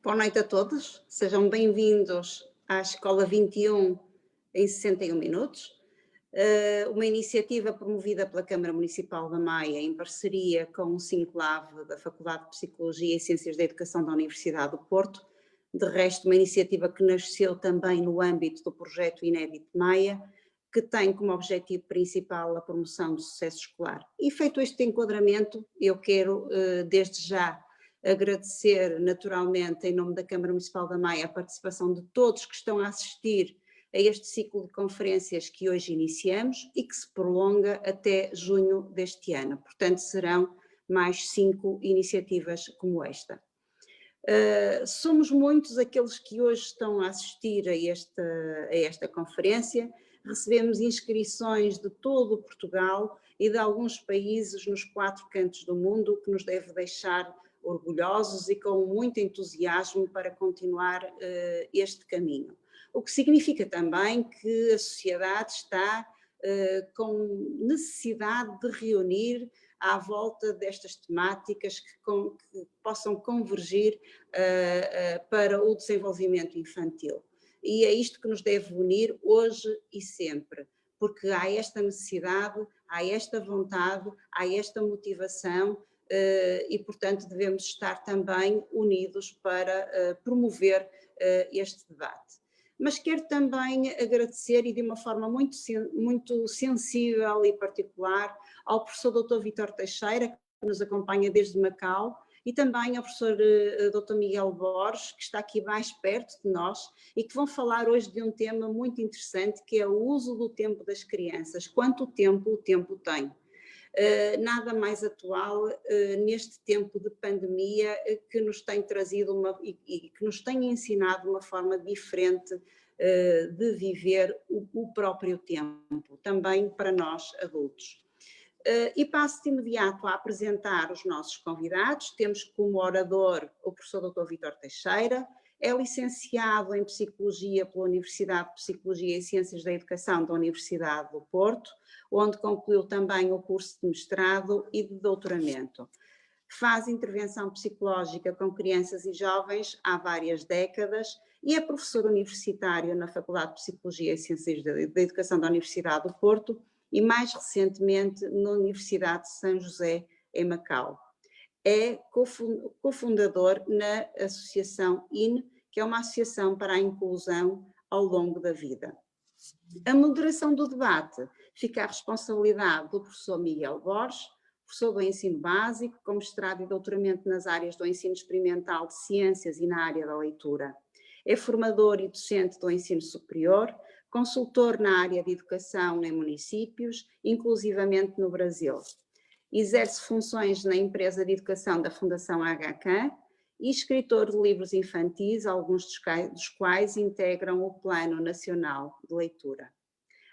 Boa noite a todos, sejam bem-vindos à Escola 21 em 61 minutos, uma iniciativa promovida pela Câmara Municipal da Maia em parceria com o Sinclave da Faculdade de Psicologia e Ciências da Educação da Universidade do Porto, de resto uma iniciativa que nasceu também no âmbito do projeto Inédito Maia, que tem como objetivo principal a promoção do sucesso escolar. E feito este enquadramento, eu quero desde já agradecer naturalmente em nome da Câmara Municipal da Maia a participação de todos que estão a assistir a este ciclo de conferências que hoje iniciamos e que se prolonga até junho deste ano. Portanto, serão mais 5 iniciativas como esta. Somos muitos aqueles que hoje estão a assistir a esta conferência, recebemos inscrições de todo o Portugal e de alguns países nos 4 cantos do mundo, o que nos deve deixar orgulhosos e com muito entusiasmo para continuar este caminho. O que significa também que a sociedade está com necessidade de reunir à volta destas temáticas que possam convergir para o desenvolvimento infantil. E é isto que nos deve unir hoje e sempre, porque há esta necessidade, há esta vontade, há esta motivação e, portanto, devemos estar também unidos para promover este debate. Mas quero também agradecer, e de uma forma muito sensível e particular, ao professor Dr. Vítor Teixeira, que nos acompanha desde Macau, e também ao professor Dr. Miguel Borges, que está aqui mais perto de nós, e que vão falar hoje de um tema muito interessante, que é o uso do tempo das crianças. Quanto tempo o tempo tem? Nada mais atual neste tempo de pandemia que nos tem trazido e que nos tem ensinado uma forma diferente de viver o próprio tempo, também para nós adultos. E passo de imediato a apresentar os nossos convidados. Temos como orador o professor Dr. Vítor Teixeira, é licenciado em Psicologia pela Universidade de Psicologia e Ciências da Educação da Universidade do Porto, onde concluiu também o curso de mestrado e de doutoramento. Faz intervenção psicológica com crianças e jovens há várias décadas e é professor universitário na Faculdade de Psicologia e Ciências da Educação da Universidade do Porto e mais recentemente na Universidade de São José, em Macau. É cofundador na Associação IN, que é uma associação para a inclusão ao longo da vida. A moderação do debate fica à responsabilidade do professor Miguel Borges, professor do ensino básico, com mestrado e doutoramento nas áreas do ensino experimental de ciências e na área da leitura. É formador e docente do ensino superior, consultor na área de educação em municípios, inclusivamente no Brasil. Exerce funções na empresa de educação da Fundação HK e escritor de livros infantis, alguns dos quais integram o Plano Nacional de Leitura.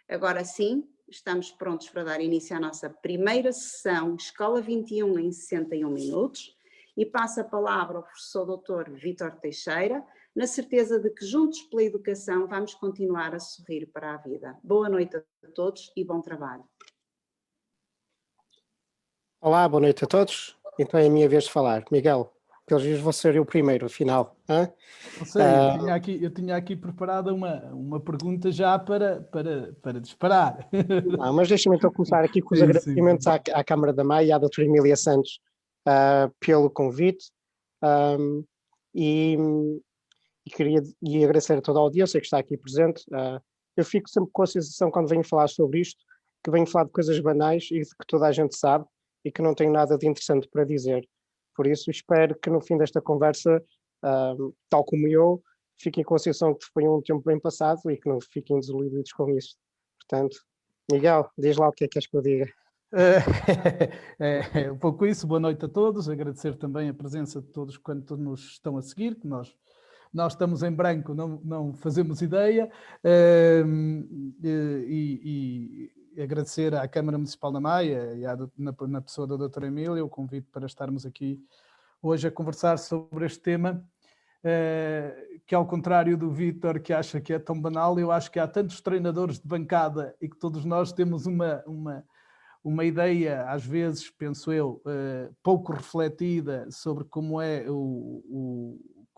Agora sim, estamos prontos para dar início à nossa primeira sessão Escola 21 em 61 minutos e passo a palavra ao professor Dr. Vítor Teixeira, na certeza de que juntos pela educação vamos continuar a sorrir para a vida. Boa noite a todos e bom trabalho. Olá, boa noite a todos. Então é a minha vez de falar. Miguel, pelos dias vou ser eu o primeiro, afinal. Não sei, eu tinha aqui preparada uma pergunta já para disparar. Não, mas deixa-me então começar aqui com os agradecimentos à Câmara da Maia e à doutora Emília Santos pelo convite e queria agradecer a toda a audiência que está aqui presente. Eu fico sempre com a sensação, quando venho falar sobre isto, que venho falar de coisas banais e de que toda a gente sabe e que não tenho nada de interessante para dizer. Por isso, espero que no fim desta conversa, tal como eu, fiquem com a sensação que foi um tempo bem passado e que não fiquem desiludidos com isso. Portanto, Miguel, diz lá o que é que queres que eu diga. É um pouco isso. Boa noite a todos. Agradecer também a presença de todos quanto nos estão a seguir, que nós estamos em branco, não fazemos ideia, e agradecer à Câmara Municipal da Maia e na pessoa da doutora Emília o convite para estarmos aqui hoje a conversar sobre este tema, que ao contrário do Vítor, que acha que é tão banal, eu acho que há tantos treinadores de bancada e que todos nós temos uma ideia, às vezes, penso eu, pouco refletida sobre como é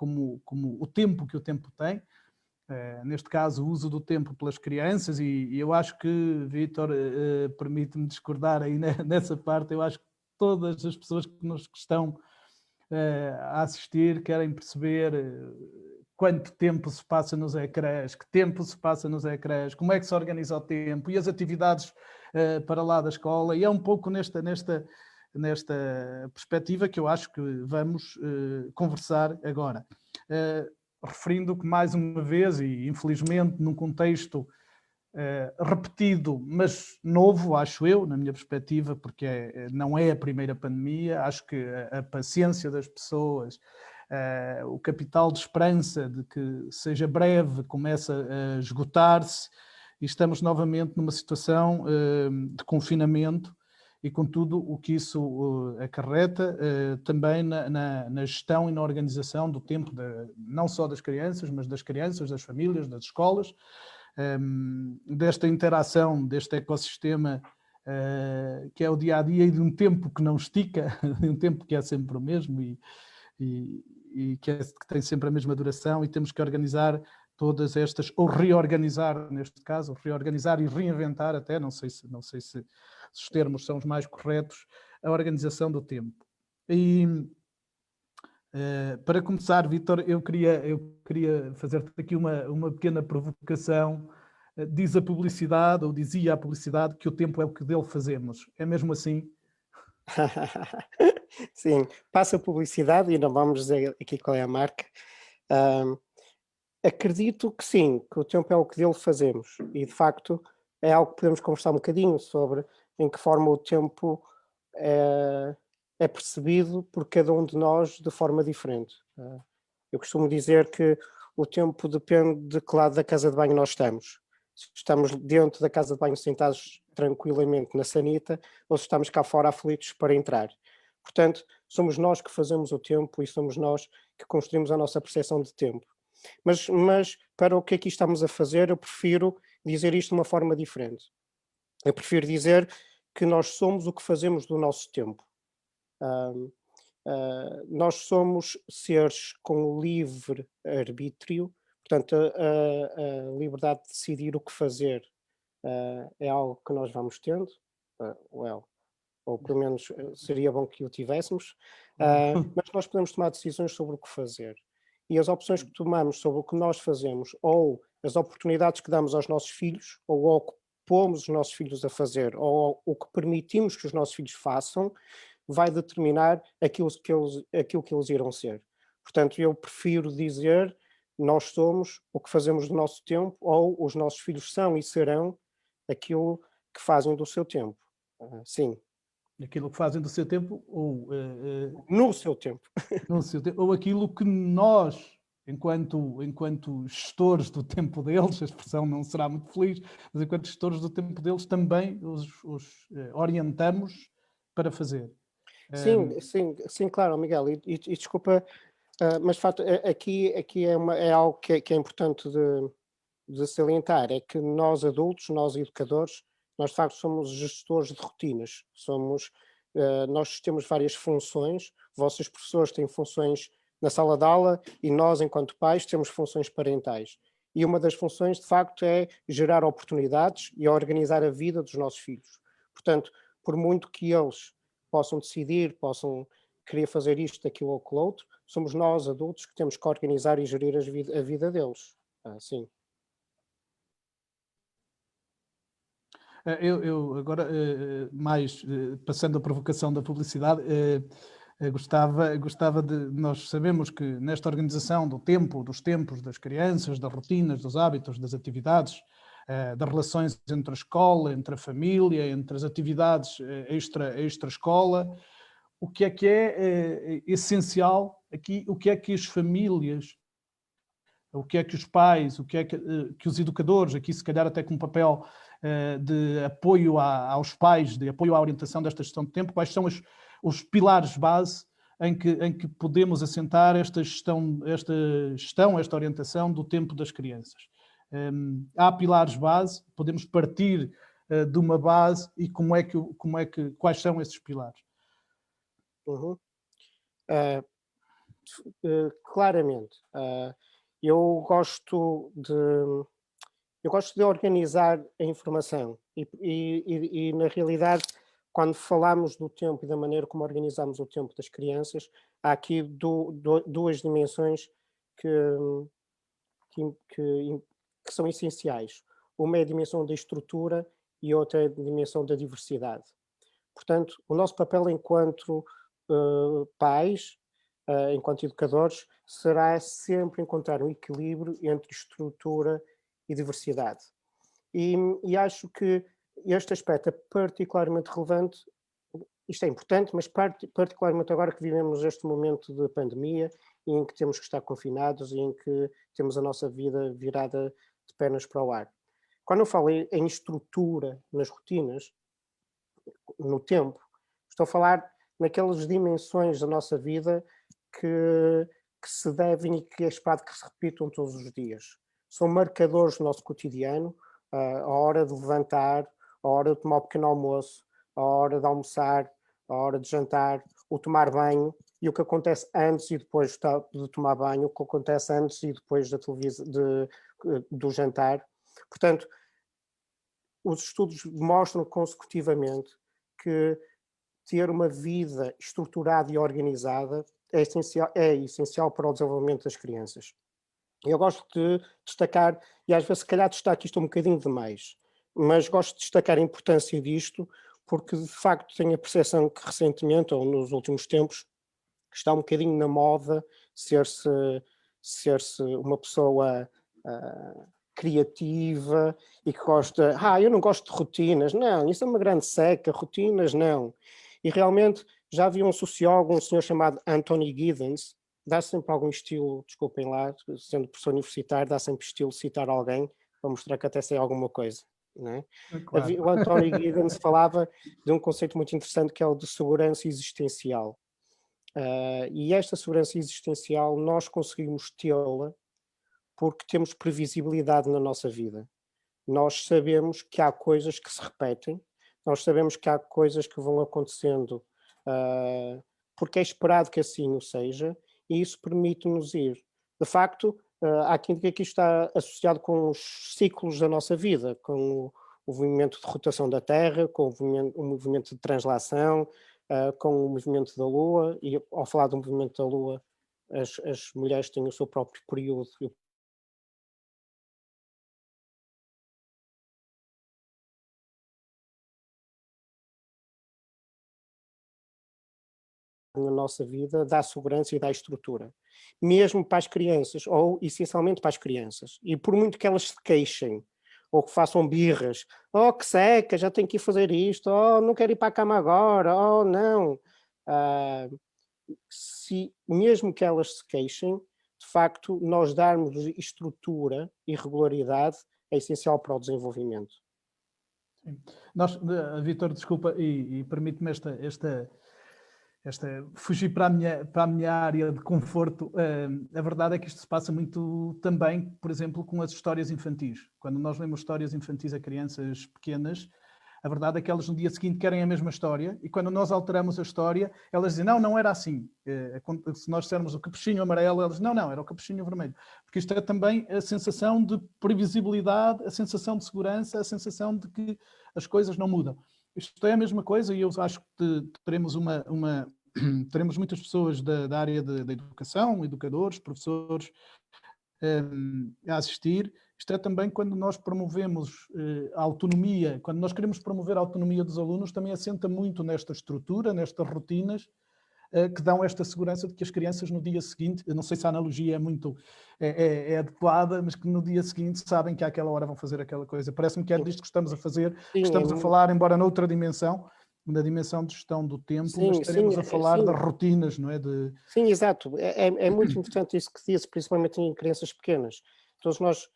como o tempo que o tempo tem, neste caso o uso do tempo pelas crianças, e eu acho que, Vítor, permite-me discordar aí nessa parte. Eu acho que todas as pessoas que estão a assistir querem perceber quanto tempo se passa nos ecrãs, que tempo se passa nos ecrãs, como é que se organiza o tempo e as atividades para lá da escola, e é um pouco nesta perspectiva que eu acho que vamos conversar agora. Referindo que, mais uma vez, e infelizmente num contexto repetido, mas novo, acho eu, na minha perspectiva, porque não é a primeira pandemia. Acho que a paciência das pessoas, o capital de esperança de que seja breve, começa a esgotar-se, e estamos novamente numa situação de confinamento, e com tudo o que isso acarreta, também na gestão e na organização do tempo, não só das crianças, mas das crianças, das famílias, das escolas, desta interação, deste ecossistema que é o dia-a-dia, e de um tempo que não estica, de um tempo que é sempre o mesmo e que tem sempre a mesma duração, e temos que organizar todas estas, ou reorganizar, neste caso, reorganizar e reinventar até, não sei se os termos são os mais corretos, a organização do tempo. E para começar, Vítor, eu queria fazer-te aqui uma pequena provocação. Diz a publicidade, ou dizia a publicidade, que o tempo é o que dele fazemos. É mesmo assim? Sim, passa a publicidade e não vamos dizer aqui qual é a marca. Acredito que sim, que o tempo é o que dele fazemos, e de facto é algo que podemos conversar um bocadinho sobre em que forma o tempo é percebido por cada um de nós de forma diferente. Eu costumo dizer que o tempo depende de que lado da casa de banho nós estamos. Se estamos dentro da casa de banho sentados tranquilamente na sanita, ou se estamos cá fora aflitos para entrar. Portanto, somos nós que fazemos o tempo e somos nós que construímos a nossa percepção de tempo. Mas para o que aqui estamos a fazer, eu prefiro dizer isto de uma forma diferente. Eu prefiro dizer que nós somos o que fazemos do nosso tempo. Nós somos seres com livre arbítrio, portanto, a liberdade de decidir o que fazer é algo que nós vamos tendo, ou pelo menos seria bom que o tivéssemos, mas nós podemos tomar decisões sobre o que fazer. E as opções que tomamos sobre o que nós fazemos, ou as oportunidades que damos aos nossos filhos, ou ao que pomos os nossos filhos a fazer, ou o que permitimos que os nossos filhos façam, vai determinar aquilo que eles irão ser. Portanto, eu prefiro dizer, nós somos o que fazemos do nosso tempo, ou os nossos filhos são e serão aquilo que fazem do seu tempo. Sim. Aquilo que fazem do seu tempo, ou no seu tempo. No seu tempo, ou aquilo que nós, enquanto gestores do tempo deles, a expressão não será muito feliz, mas enquanto gestores do tempo deles, também os orientamos para fazer. Sim, claro, Miguel, e desculpa, mas de facto aqui é algo que é importante de salientar, é que nós adultos, nós educadores, nós de facto somos gestores de rotinas, nós temos várias funções, vossos professores têm funções na sala de aula e nós, enquanto pais, temos funções parentais. E uma das funções, de facto, é gerar oportunidades e organizar a vida dos nossos filhos. Portanto, por muito que eles possam decidir, possam querer fazer isto, aquilo ou aquilo outro, somos nós, adultos, que temos que organizar e gerir a vida deles. Sim. Eu agora, mais passando a provocação da publicidade, gostava de... Nós sabemos que nesta organização do tempo, dos tempos das crianças, das rotinas, dos hábitos, das atividades, das relações entre a escola, entre a família, entre as atividades extra-escola, o que é essencial aqui, o que é que as famílias, o que é que os pais, o que é que os educadores, aqui se calhar até com um papel de apoio aos pais, de apoio à orientação desta gestão de tempo, quais são os pilares base em que podemos assentar esta orientação do tempo das crianças. Há pilares base, podemos partir de uma base, e quais são esses pilares? claramente. Eu gosto de organizar a informação e, na realidade, quando falamos do tempo e da maneira como organizamos o tempo das crianças, há aqui duas dimensões que, que são essenciais. Uma é a dimensão da estrutura e outra é a dimensão da diversidade. Portanto, o nosso papel enquanto pais, enquanto educadores, será sempre encontrar um equilíbrio entre estrutura e diversidade. E acho que este aspecto é particularmente relevante. Isto é importante, mas particularmente agora que vivemos este momento de pandemia, em que temos que estar confinados e em que temos a nossa vida virada de pernas para o ar. Quando eu falo em estrutura nas rotinas, no tempo, estou a falar naquelas dimensões da nossa vida que se devem e que é esperado que se repitam todos os dias. São marcadores do nosso cotidiano, a hora de levantar, a hora de tomar o pequeno almoço, a hora de almoçar, a hora de jantar, o tomar banho e o que acontece antes e depois de tomar banho, o que acontece antes e depois do jantar. Portanto, os estudos mostram consecutivamente que ter uma vida estruturada e organizada é essencial para o desenvolvimento das crianças. Eu gosto de destacar, e às vezes se calhar destaco isto um bocadinho demais, mas gosto de destacar a importância disto, porque de facto tenho a percepção que recentemente, ou nos últimos tempos, está um bocadinho na moda ser-se uma pessoa criativa e que gosta, eu não gosto de rotinas, não, isso é uma grande seca, rotinas não. E realmente já havia um sociólogo, um senhor chamado Anthony Giddens, dá sempre algum estilo, desculpem lá, sendo professor universitário, dá sempre estilo citar alguém para mostrar que até sei alguma coisa. Não é? Claro. O Anthony Giddens falava de um conceito muito interessante que é o de segurança existencial. E esta segurança existencial nós conseguimos tê-la porque temos previsibilidade na nossa vida. Nós sabemos que há coisas que se repetem, nós sabemos que há coisas que vão acontecendo porque é esperado que assim o seja, e isso permite-nos ir. De facto, há quem diga que isto está associado com os ciclos da nossa vida, com o movimento de rotação da Terra, com o movimento de translação, com o movimento da Lua, e ao falar do movimento da Lua, as mulheres têm o seu próprio período. Na nossa vida dá segurança e dá estrutura, mesmo para as crianças, ou essencialmente para as crianças. E por muito que elas se queixem, ou que façam birras, que seca, já tenho que ir fazer isto, não quero ir para a cama agora, não. Mesmo que elas se queixem, de facto, nós darmos estrutura e regularidade é essencial para o desenvolvimento. Sim. Vítor, desculpa, e permite-me fugir para a minha área de conforto. A verdade é que isto se passa muito também, por exemplo, com as histórias infantis. Quando nós lemos histórias infantis a crianças pequenas, a verdade é que elas no dia seguinte querem a mesma história e quando nós alteramos a história, elas dizem, não era assim. Se nós dissermos o capuchinho amarelo, elas dizem, não, era o capuchinho vermelho. Porque isto é também a sensação de previsibilidade, a sensação de segurança, a sensação de que as coisas não mudam. Isto é a mesma coisa e eu acho que teremos teremos muitas pessoas da área da educação, educadores, professores, a assistir. Isto é também quando nós promovemos a autonomia, quando nós queremos promover a autonomia dos alunos, também assenta muito nesta estrutura, nestas rotinas, que dão esta segurança de que as crianças no dia seguinte, eu não sei se a analogia é adequada, mas que no dia seguinte sabem que àquela hora vão fazer aquela coisa. Parece-me que é disto que estamos a fazer, que estamos a falar, embora noutra dimensão, na dimensão de gestão do tempo, mas estaremos a falar das rotinas, não é? Sim, exato. É muito importante isso que diz, principalmente em crianças pequenas. Todos nós,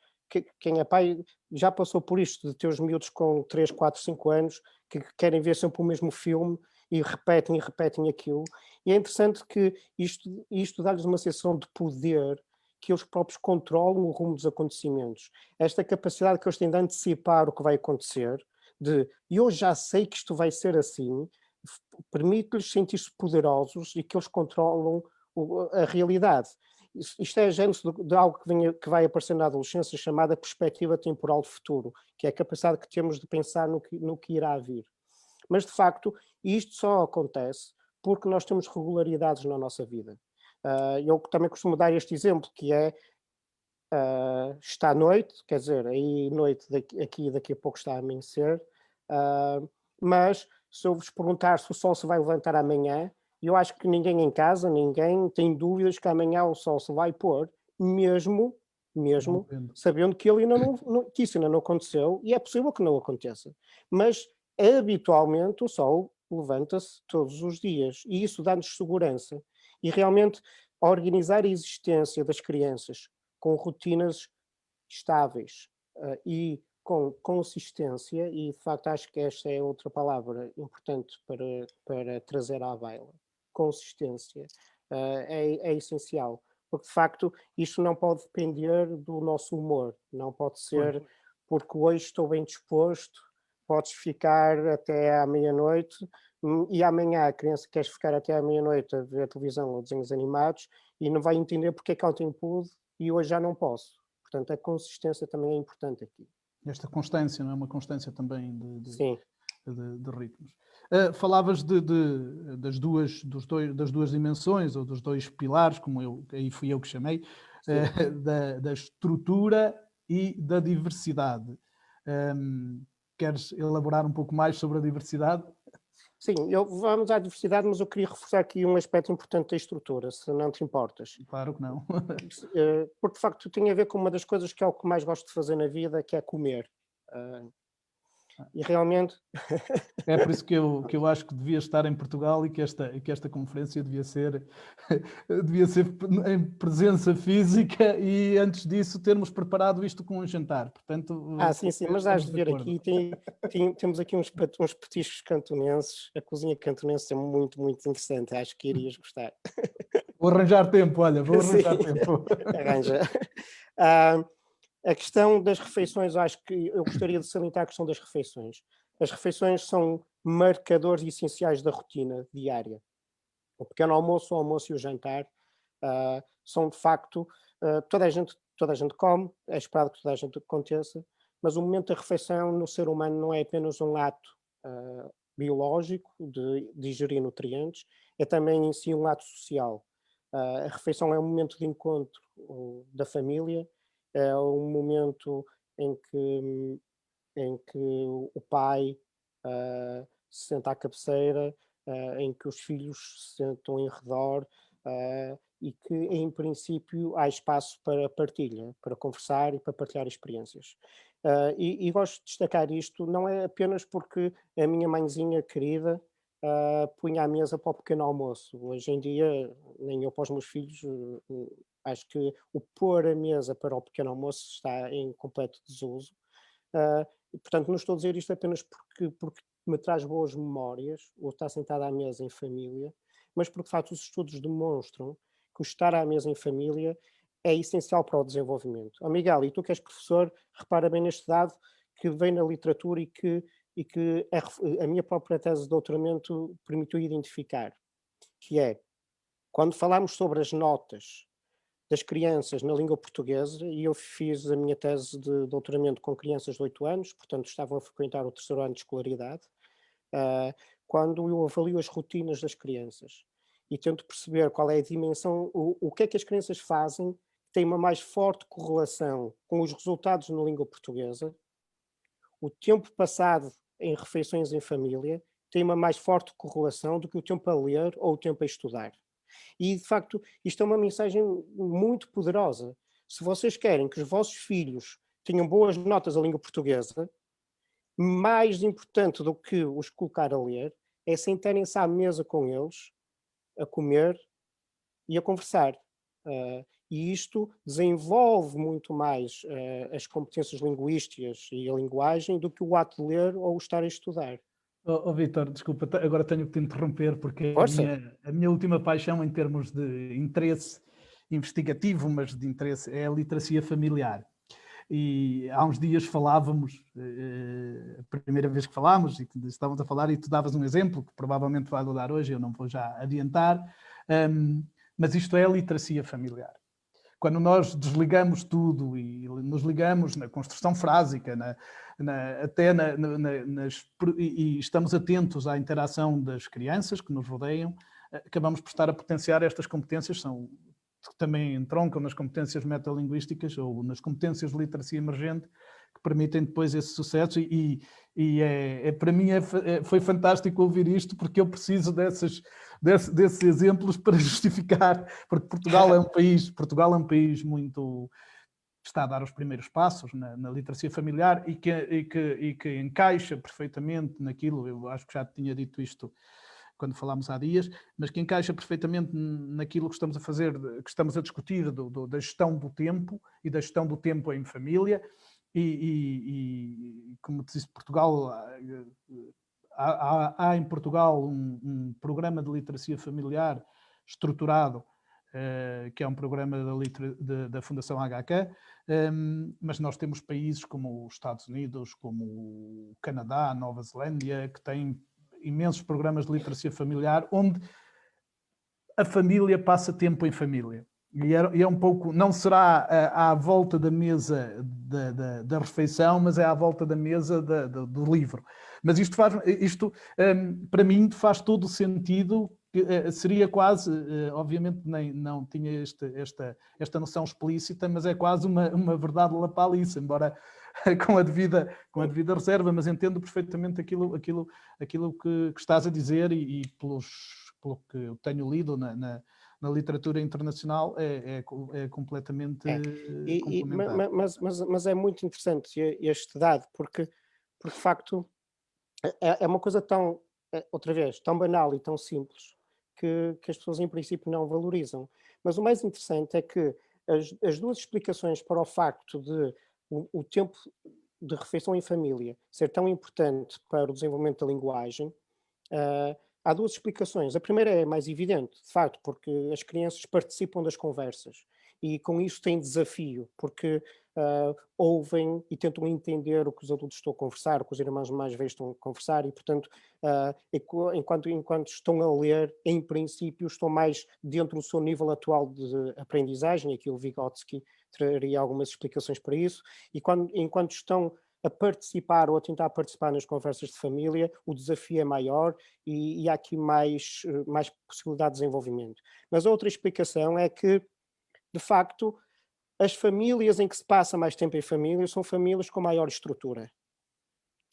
quem é pai, já passou por isto, de ter os miúdos com 3, 4, 5 anos, que querem ver sempre o mesmo filme e repetem aquilo. E é interessante que isto dá-lhes uma sensação de poder, que eles próprios controlam o rumo dos acontecimentos. Esta capacidade que eles têm de antecipar o que vai acontecer, eu já sei que isto vai ser assim, permite-lhes sentir-se poderosos e que eles controlam a realidade. Isto é a gênese de algo que vai aparecer na adolescência, chamada perspectiva temporal de futuro, que é a capacidade que temos de pensar no que irá vir. Mas, de facto, isto só acontece porque nós temos regularidades na nossa vida. Eu também costumo dar este exemplo, que é, está à noite, quer dizer, aí noite daqui a pouco está a amanhecer, mas se eu vos perguntar se o sol se vai levantar amanhã, eu acho que ninguém em casa, ninguém tem dúvidas que amanhã o sol se vai pôr, mesmo sabendo que que isso ainda não aconteceu, e é possível que não aconteça. Mas, habitualmente, o sol levanta-se todos os dias, e isso dá-nos segurança. E realmente, organizar a existência das crianças com rotinas estáveis e com consistência, e de facto acho que esta é outra palavra importante para trazer à baila, consistência, é essencial, porque de facto isto não pode depender do nosso humor, não pode ser porque hoje estou bem disposto, podes ficar até à meia-noite, e amanhã a criança quer ficar até à meia-noite a ver televisão ou desenhos animados e não vai entender porque é que ontem pude e hoje já não posso. Portanto, a consistência também é importante aqui. Esta constância, não é? Uma constância também Sim. de ritmos. Falavas das duas dimensões, ou dos dois pilares, aí fui eu que chamei, da estrutura e da diversidade. Queres elaborar um pouco mais sobre a diversidade? Sim, vamos à diversidade, mas eu queria reforçar aqui um aspecto importante da estrutura, se não te importas. Claro que não. Porque de facto tem a ver com uma das coisas que é o que mais gosto de fazer na vida, que é comer. E realmente... É por isso que eu acho que devia estar em Portugal e que esta conferência devia ser em presença física e antes disso termos preparado isto com um jantar. Portanto, sim, mas has de ver aqui, temos aqui uns petiscos cantonenses, a cozinha cantonense é muito, muito interessante, acho que irias gostar. Vou arranjar tempo, olha, tempo. Arranja. A questão das refeições, acho que eu gostaria de salientar a questão das refeições. As refeições são marcadores essenciais da rotina diária. O pequeno almoço, o almoço e o jantar são de facto, toda a gente come, é esperado que toda a gente aconteça, mas o momento da refeição no ser humano não é apenas um ato biológico de digerir nutrientes, é também em si um ato social. A refeição é um momento de encontro da família, é um momento em que o pai se senta à cabeceira, em que os filhos se sentam em redor e que, em princípio, há espaço para partilha, para conversar e para partilhar experiências. E gosto de destacar isto, não é apenas porque a minha mãezinha querida punha à mesa para o pequeno almoço. Hoje em dia, nem eu para os meus filhos, acho que o pôr a mesa para o pequeno almoço está em completo desuso. E, portanto, não estou a dizer isto apenas porque me traz boas memórias, ou estar sentado à mesa em família, mas porque, de facto, os estudos demonstram que o estar à mesa em família é essencial para o desenvolvimento. Miguel, e tu que és professor, repara bem neste dado que vem na literatura e que a minha própria tese de doutoramento permitiu identificar, que é, quando falamos sobre as notas das crianças na língua portuguesa, e eu fiz a minha tese de doutoramento com crianças de 8 anos, portanto estavam a frequentar o 3º ano de escolaridade, quando eu avalio as rotinas das crianças e tento perceber qual é a dimensão, o que é que as crianças fazem que tem uma mais forte correlação com os resultados na língua portuguesa, o tempo passado em refeições em família tem uma mais forte correlação do que o tempo a ler ou o tempo a estudar. E, de facto, isto é uma mensagem muito poderosa. Se vocês querem que os vossos filhos tenham boas notas à língua portuguesa, mais importante do que os colocar a ler é sentarem-se à mesa com eles, a comer e a conversar. E isto desenvolve muito mais as competências linguísticas e a linguagem do que o ato de ler ou o estar a estudar. Vítor, desculpa, agora tenho que te interromper porque a minha última paixão em termos de interesse investigativo, mas de interesse, é a literacia familiar. E há uns dias falávamos, a primeira vez que falámos, e que estávamos a falar, e tu davas um exemplo, que provavelmente vais dar hoje, eu não vou já adiantar, mas isto é a literacia familiar. Quando nós desligamos tudo e nos ligamos na construção frásica, e estamos atentos à interação das crianças que nos rodeiam, acabamos por estar a potenciar estas competências, que também entroncam nas competências metalinguísticas ou nas competências de literacia emergente, que permitem depois esse sucesso. Para mim foi fantástico ouvir isto, porque eu preciso desses exemplos para justificar, porque Portugal é um país muito... está a dar os primeiros passos na literacia familiar e que encaixa perfeitamente naquilo, eu acho que já tinha dito isto quando falámos há dias, mas que encaixa perfeitamente naquilo que estamos a fazer, que estamos a discutir da gestão do tempo e da gestão do tempo em família. E como te disse, Portugal, há em Portugal um programa de literacia familiar estruturado, que é um programa da Fundação HK, mas nós temos países como os Estados Unidos, como o Canadá, a Nova Zelândia, que têm imensos programas de literacia familiar, onde a família passa tempo em família. E é um pouco, não será à volta da mesa da refeição, mas é à volta da mesa do livro. Mas isto para mim faz todo o sentido, seria quase, obviamente não tinha esta noção explícita, mas é quase uma verdade lapaliça, embora com a devida reserva, mas entendo perfeitamente aquilo que estás a dizer e pelo que eu tenho lido na literatura internacional é completamente complementar. Mas é muito interessante este dado, porque de facto é uma coisa tão, outra vez, tão banal e tão simples que as pessoas em princípio não valorizam. Mas o mais interessante é que as duas explicações para o facto de o tempo de refeição em família ser tão importante para o desenvolvimento da linguagem, há duas explicações. A primeira é mais evidente, de facto, porque as crianças participam das conversas e com isso têm desafio, porque ouvem e tentam entender o que os adultos estão a conversar, o que os irmãos mais velhos estão a conversar e, portanto, enquanto estão a ler, em princípio, estão mais dentro do seu nível atual de aprendizagem. Aqui o Vygotsky traria algumas explicações para isso. E enquanto estão a participar ou a tentar participar nas conversas de família, o desafio é maior e há aqui mais possibilidade de desenvolvimento. Mas a outra explicação é que, de facto, as famílias em que se passa mais tempo em família são famílias com maior estrutura.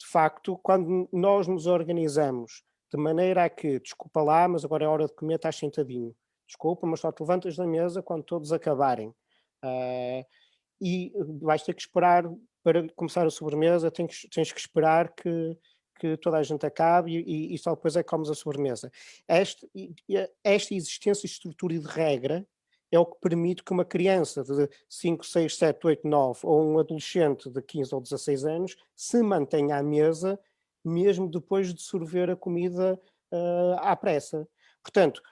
De facto, quando nós nos organizamos de maneira a que, desculpa lá, mas agora é hora de comer, estás sentadinho. Desculpa, mas só te levantas da mesa quando todos acabarem. E vais ter que esperar para começar a sobremesa, tens que esperar que toda a gente acabe e só depois é que comes a sobremesa. Esta existência de estrutura e de regra é o que permite que uma criança de 5, 6, 7, 8, 9 ou um adolescente de 15 ou 16 anos se mantenha à mesa mesmo depois de sorver a comida à pressa. Portanto,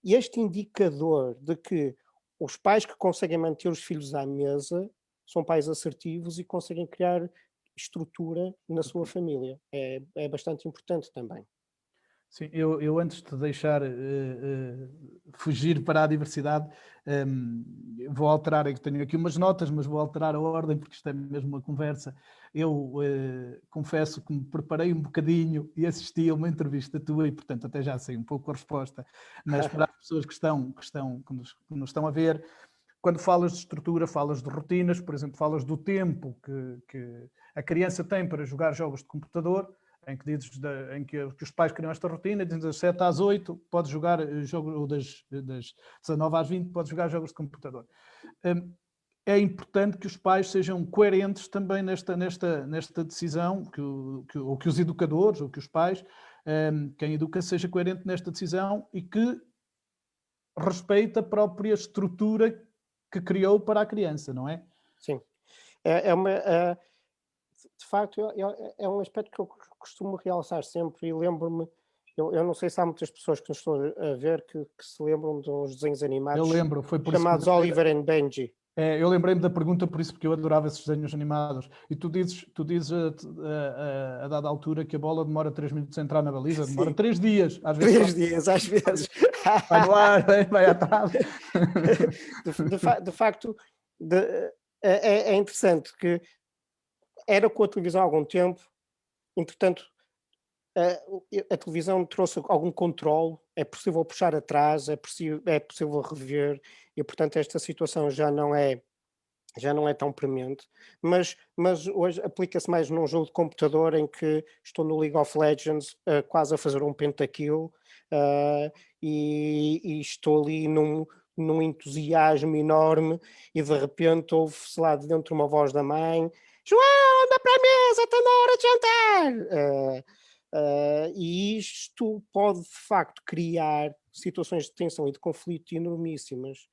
este indicador de que os pais que conseguem manter os filhos à mesa são pais assertivos e conseguem criar estrutura na sua família. É bastante importante também. Sim, eu antes de deixar fugir para a diversidade, vou alterar, eu tenho aqui umas notas, mas vou alterar a ordem porque isto é mesmo uma conversa. Eu confesso que me preparei um bocadinho e assisti a uma entrevista tua e, portanto, até já sei um pouco a resposta, mas para as pessoas que nos estão a ver, quando falas de estrutura, falas de rotinas, por exemplo, falas do tempo que a criança tem para jogar jogos de computador, em que os pais criam esta rotina, dizem das 7 às 8 pode jogar jogos, ou das 19 às 20 pode jogar jogos de computador. É importante que os pais sejam coerentes também nesta decisão, ou que os educadores, ou que os pais, quem educa, seja coerente nesta decisão e que respeite a própria estrutura que criou para a criança, não é? Sim. De facto, é um aspecto que eu costumo realçar sempre e lembro-me, eu não sei se há muitas pessoas que nos estão a ver que se lembram dos desenhos animados. Eu lembro, foi por chamados isso que Oliver and Benji. Eu lembrei-me da pergunta por isso, porque eu adorava esses desenhos animados. E tu dizes a dada altura que a bola demora 3 minutos a entrar na baliza, demora 3 dias, às vezes. 3 dias, às vezes. Vai no ar, vai atrás. De facto, é interessante que era com a televisão há algum tempo, entretanto, a televisão trouxe algum controle, é possível puxar atrás, é possível rever, e portanto esta situação já não é tão premente, mas hoje aplica-se mais num jogo de computador em que estou no League of Legends, quase a fazer um pentakill, e estou ali num entusiasmo enorme, e de repente ouve-se lá de dentro uma voz da mãe: João, anda para a mesa, está na hora de jantar! E isto pode de facto criar situações de tensão e de conflito enormíssimas.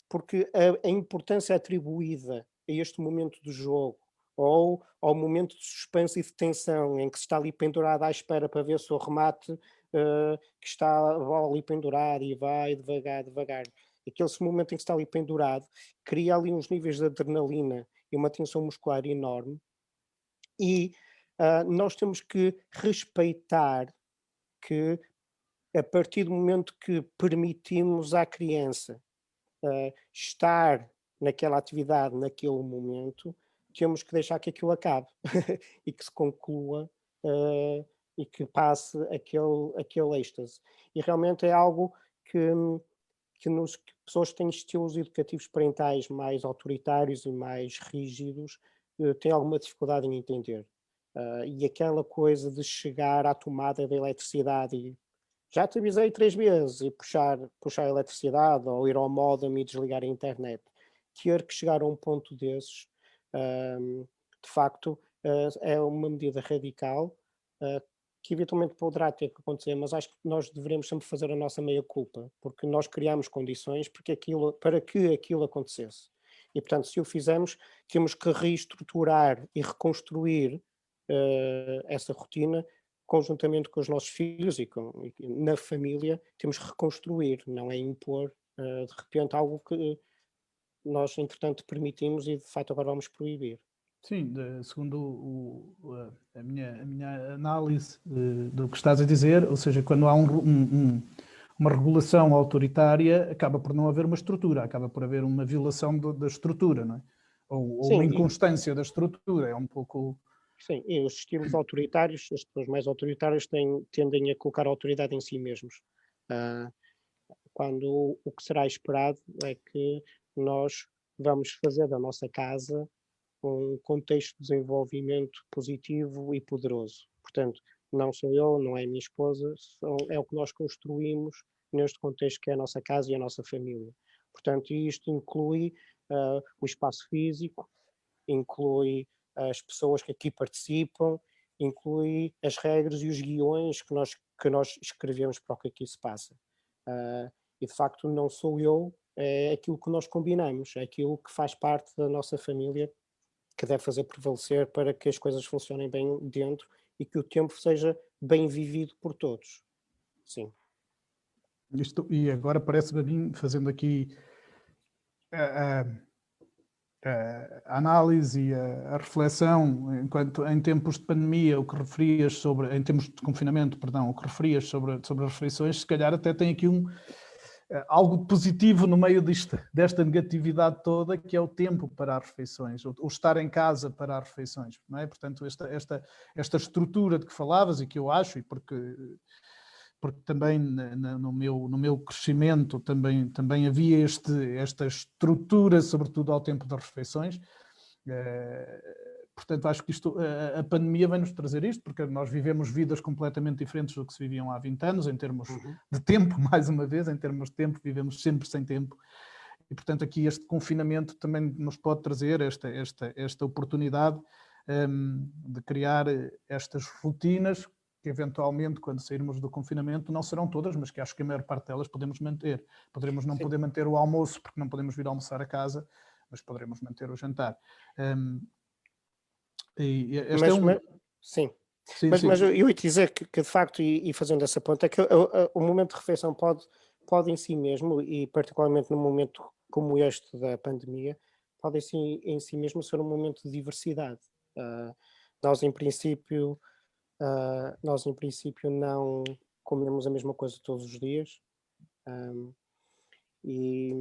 Porque a importância atribuída a este momento do jogo, ou ao momento de suspense e de tensão, em que se está ali pendurado à espera para ver se o remate, que está a bola ali pendurada e vai devagar, devagar. Aquele momento em que está ali pendurado cria ali uns níveis de adrenalina e uma tensão muscular enorme, e nós temos que respeitar que, a partir do momento que permitimos à criança estar naquela atividade, naquele momento, temos que deixar que aquilo acabe e que se conclua, e que passe aquele êxtase. E realmente é algo que pessoas que têm estilos educativos parentais mais autoritários e mais rígidos têm alguma dificuldade em entender. E aquela coisa de chegar à tomada da eletricidade e já te avisei 3 vezes, e puxar a eletricidade ou ir ao módem e desligar a internet. Ter que chegar a um ponto desses, de facto, é uma medida radical, que eventualmente poderá ter que acontecer, mas acho que nós deveremos sempre fazer a nossa meia-culpa, porque nós criamos condições para que aquilo acontecesse. E, portanto, se o fizermos, temos que reestruturar e reconstruir essa rotina conjuntamente com os nossos filhos e na família, temos que reconstruir, não é impor de repente algo que nós, entretanto, permitimos e de facto agora vamos proibir. Sim, segundo a minha análise do que estás a dizer, ou seja, quando há uma regulação autoritária, acaba por não haver uma estrutura, acaba por haver uma violação da estrutura, não é? Ou uma Sim, inconstância da estrutura, é um pouco... sim, e os estilos autoritários, as pessoas mais autoritárias tendem a colocar a autoridade em si mesmos. Ah, Quando o que será esperado é que nós vamos fazer da nossa casa um contexto de desenvolvimento positivo e poderoso. Portanto, não sou eu, não é a minha esposa, é o que nós construímos neste contexto que é a nossa casa e a nossa família. Portanto, isto inclui o espaço físico, inclui as pessoas que aqui participam, inclui as regras e os guiões que nós escrevemos para o que aqui se passa. E de facto não sou eu, é aquilo que nós combinamos, é aquilo que faz parte da nossa família, que deve fazer prevalecer para que as coisas funcionem bem dentro e que o tempo seja bem vivido por todos. Sim. E agora parece-me a mim, fazendo aqui a análise e a reflexão, enquanto em tempos de pandemia, o que referias sobre, em tempos de confinamento, perdão, o que referias sobre as refeições, se calhar até tem aqui algo positivo no meio desta negatividade toda, que é o tempo para as refeições, ou estar em casa para as refeições, não é? Portanto, esta estrutura de que falavas, e que eu acho, e porque também no meu crescimento também havia esta estrutura, sobretudo ao tempo das refeições. Portanto, acho que a pandemia vai-nos trazer isto, porque nós vivemos vidas completamente diferentes do que se viviam há 20 anos, em termos de tempo, mais uma vez, em termos de tempo, vivemos sempre sem tempo. E, portanto, aqui este confinamento também nos pode trazer esta oportunidade de criar estas rotinas que eventualmente, quando sairmos do confinamento, não serão todas, mas que acho que a maior parte delas podemos manter. Poderemos não poder manter o almoço, porque não podemos vir almoçar a casa, mas poderemos manter o jantar. Sim. Sim, mas, sim. mas eu ia te dizer que de facto, e fazendo essa ponta, é que o momento de refeição pode em si mesmo, e particularmente num momento como este da pandemia, pode em si mesmo ser um momento de diversidade. Nós em princípio não comemos a mesma coisa todos os dias. E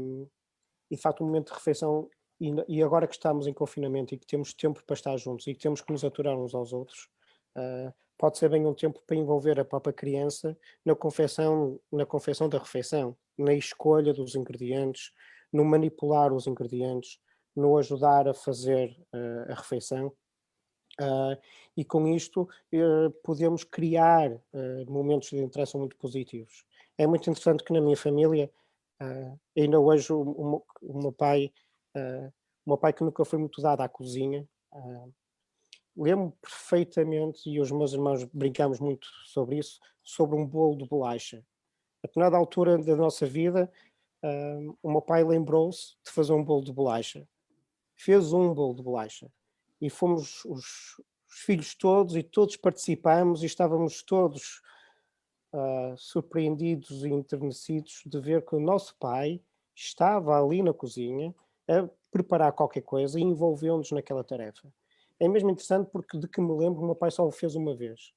de facto, um momento de refeição, e agora que estamos em confinamento e que temos tempo para estar juntos e que temos que nos aturar uns aos outros, pode ser bem um tempo para envolver a própria criança na confecção da refeição, na escolha dos ingredientes, no manipular os ingredientes, no ajudar a fazer a refeição. E com isto podemos criar momentos de interação muito positivos. É muito interessante que na minha família, ainda hoje o meu pai que nunca foi muito dado à cozinha, lembro perfeitamente, e os meus irmãos brincamos muito sobre isso, sobre um bolo de bolacha. A determinada altura da nossa vida, o meu pai lembrou-se de fazer um bolo de bolacha. Fez um bolo de bolacha. E fomos os filhos todos, e todos participamos, e estávamos todos surpreendidos e enternecidos de ver que o nosso pai estava ali na cozinha a preparar qualquer coisa e envolveu-nos naquela tarefa. É mesmo interessante porque, de que me lembro, o meu pai só o fez uma vez.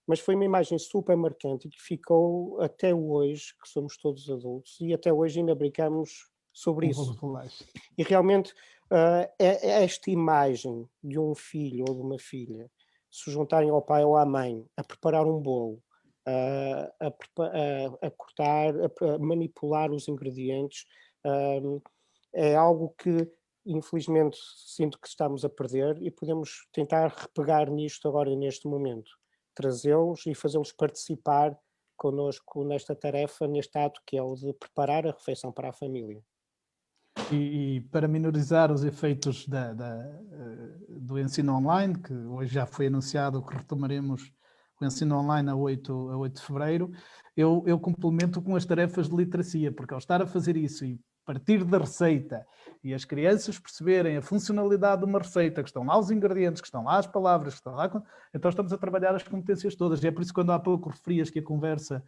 Mas foi uma imagem super marcante e que ficou até hoje, que somos todos adultos, e até hoje ainda brincamos sobre isso. E realmente esta imagem de um filho ou de uma filha se juntarem ao pai ou à mãe a preparar um bolo, a cortar, a manipular os ingredientes, é algo que infelizmente sinto que estamos a perder, e podemos tentar repegar nisto agora neste momento, trazê-los e fazê-los participar connosco nesta tarefa, neste ato que é o de preparar a refeição para a família. E para minorizar os efeitos do ensino online, que hoje já foi anunciado que retomaremos o ensino online a 8 de fevereiro, eu complemento com as tarefas de literacia, porque ao estar a fazer isso e partir da receita e as crianças perceberem a funcionalidade de uma receita, que estão lá os ingredientes, que estão lá as palavras, que estão lá, então estamos a trabalhar as competências todas. E é por isso que quando há pouco referias que a conversa,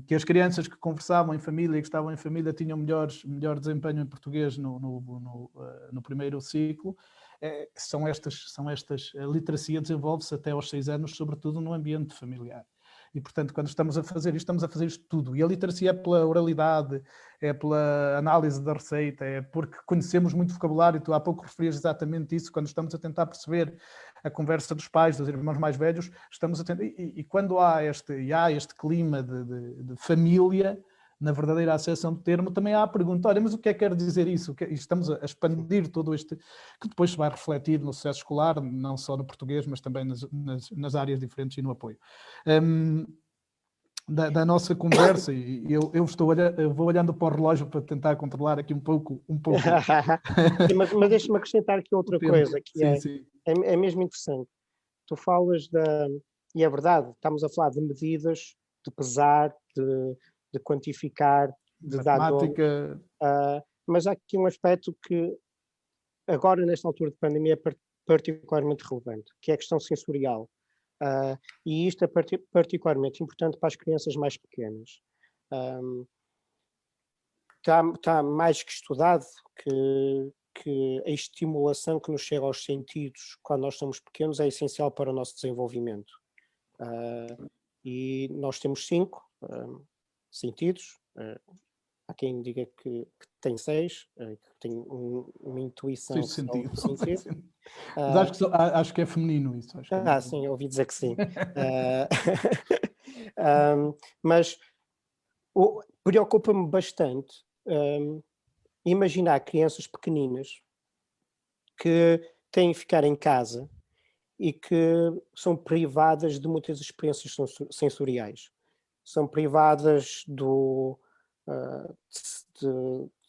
que as crianças que conversavam em família e que estavam em família tinham melhor desempenho em português no primeiro ciclo, são estas, a literacia desenvolve-se até aos 6 anos, sobretudo no ambiente familiar. E, portanto, quando estamos a fazer isto tudo. E a literacia é pela oralidade, é pela análise da receita, é porque conhecemos muito vocabulário. Tu há pouco referias exatamente isso, quando estamos a tentar perceber a conversa dos pais, dos irmãos mais velhos, estamos a tentar... E quando há este clima de família, na verdadeira acessão do termo, também há a pergunta, olha, mas o que é que quer dizer isso? E estamos a expandir todo este, que depois se vai refletir no sucesso escolar, não só no português, mas também nas áreas diferentes e no apoio. Da nossa conversa, e eu vou olhando para o relógio para tentar controlar aqui um pouco. mas deixa-me acrescentar aqui outra coisa, que sim. É mesmo interessante. Tu falas e é verdade, estamos a falar de medidas, de pesar, de quantificar, de matemática. Dar nome, mas há aqui um aspecto que agora, nesta altura de pandemia, é particularmente relevante, que é a questão sensorial. E isto é particularmente importante para as crianças mais pequenas. Está mais que estudado que a estimulação que nos chega aos sentidos quando nós somos pequenos é essencial para o nosso desenvolvimento. E nós temos 5 sentidos. Há quem diga que tem 6, que tem uma intuição. Mas acho que é feminino isso. Sim, ouvi dizer que sim. Mas preocupa-me bastante imaginar crianças pequeninas que têm de ficar em casa e que são privadas de muitas experiências sensoriais. São privadas de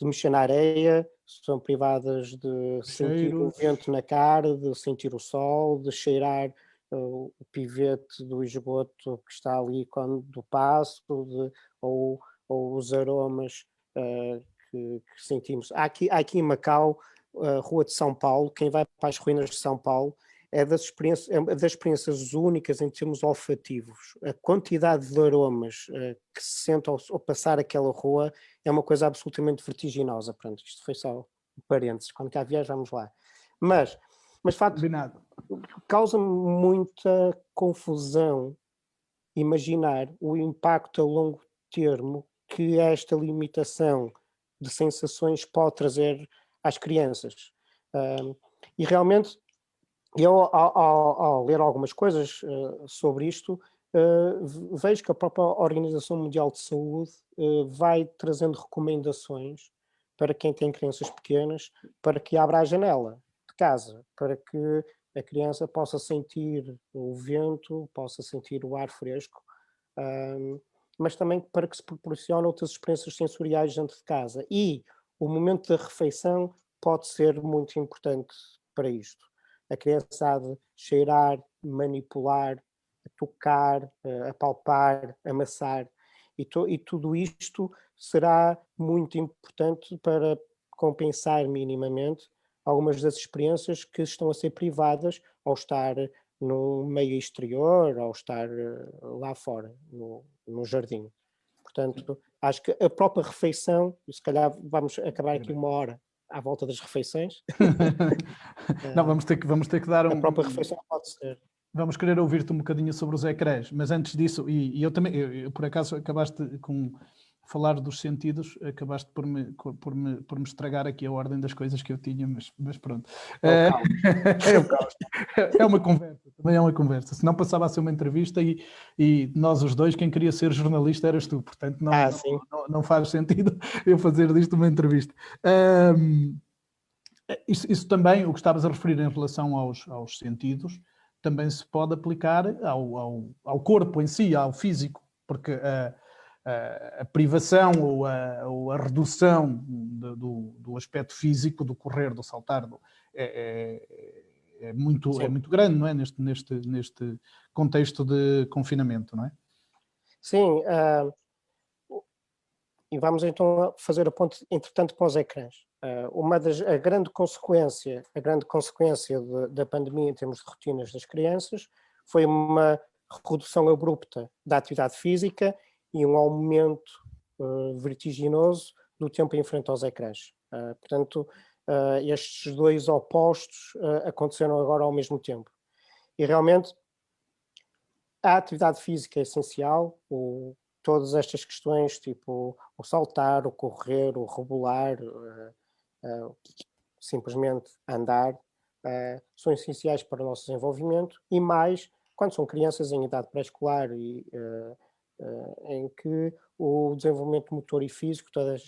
mexer na areia, são privadas de sentir o vento na cara, de sentir o sol, de cheirar o pivete do esgoto que está ali quando passo, ou os aromas que sentimos. Há aqui em Macau, Rua de São Paulo, quem vai para as ruínas de São Paulo, é das experiências únicas em termos olfativos. A quantidade de aromas que se sente ao passar aquela rua é uma coisa absolutamente vertiginosa. Pronto, isto foi só um parênteses. Quando cá vier, vamos lá. Mas de facto, causa-me muita confusão imaginar o impacto a longo termo que esta limitação de sensações pode trazer às crianças. E realmente, eu, ao ler algumas coisas sobre isto, vejo que a própria Organização Mundial de Saúde vai trazendo recomendações para quem tem crianças pequenas, para que abra a janela de casa, para que a criança possa sentir o vento, possa sentir o ar fresco, mas também para que se proporcione outras experiências sensoriais dentro de casa. E o momento da refeição pode ser muito importante para isto. A criança há de cheirar, manipular, tocar, apalpar, amassar, e tudo isto será muito importante para compensar minimamente algumas das experiências que estão a ser privadas ao estar no meio exterior, ao estar lá fora, no jardim. Portanto, acho que a própria refeição, e se calhar vamos acabar aqui uma hora à volta das refeições. Não, vamos ter que dar A própria refeição pode ser. Vamos querer ouvir-te um bocadinho sobre os ecrãs, mas antes disso, e eu também, por acaso acabaste com falar dos sentidos, acabaste por me estragar aqui a ordem das coisas que eu tinha, mas pronto. É o caos. É o caos. É uma conversa, também é uma conversa. Se não passava a ser uma entrevista e nós os dois, quem queria ser jornalista eras tu, portanto não faz sentido eu fazer disto uma entrevista. Isso também, o que estavas a referir em relação aos sentidos, também se pode aplicar ao corpo em si, ao físico, porque a privação ou a redução do aspecto físico, do correr, do saltar, é muito grande, não é? Neste contexto de confinamento, não é? Sim, e vamos então fazer a ponte, entretanto, para os ecrãs. A grande consequência da pandemia em termos de rotinas das crianças foi uma redução abrupta da atividade física e um aumento vertiginoso do tempo em frente aos ecrãs. Portanto, estes dois opostos aconteceram agora ao mesmo tempo. E realmente a atividade física é essencial, todas estas questões, tipo o saltar, o correr, o rebolar, simplesmente andar, são essenciais para o nosso desenvolvimento, e mais quando são crianças em idade pré-escolar e em que o desenvolvimento motor e físico, todas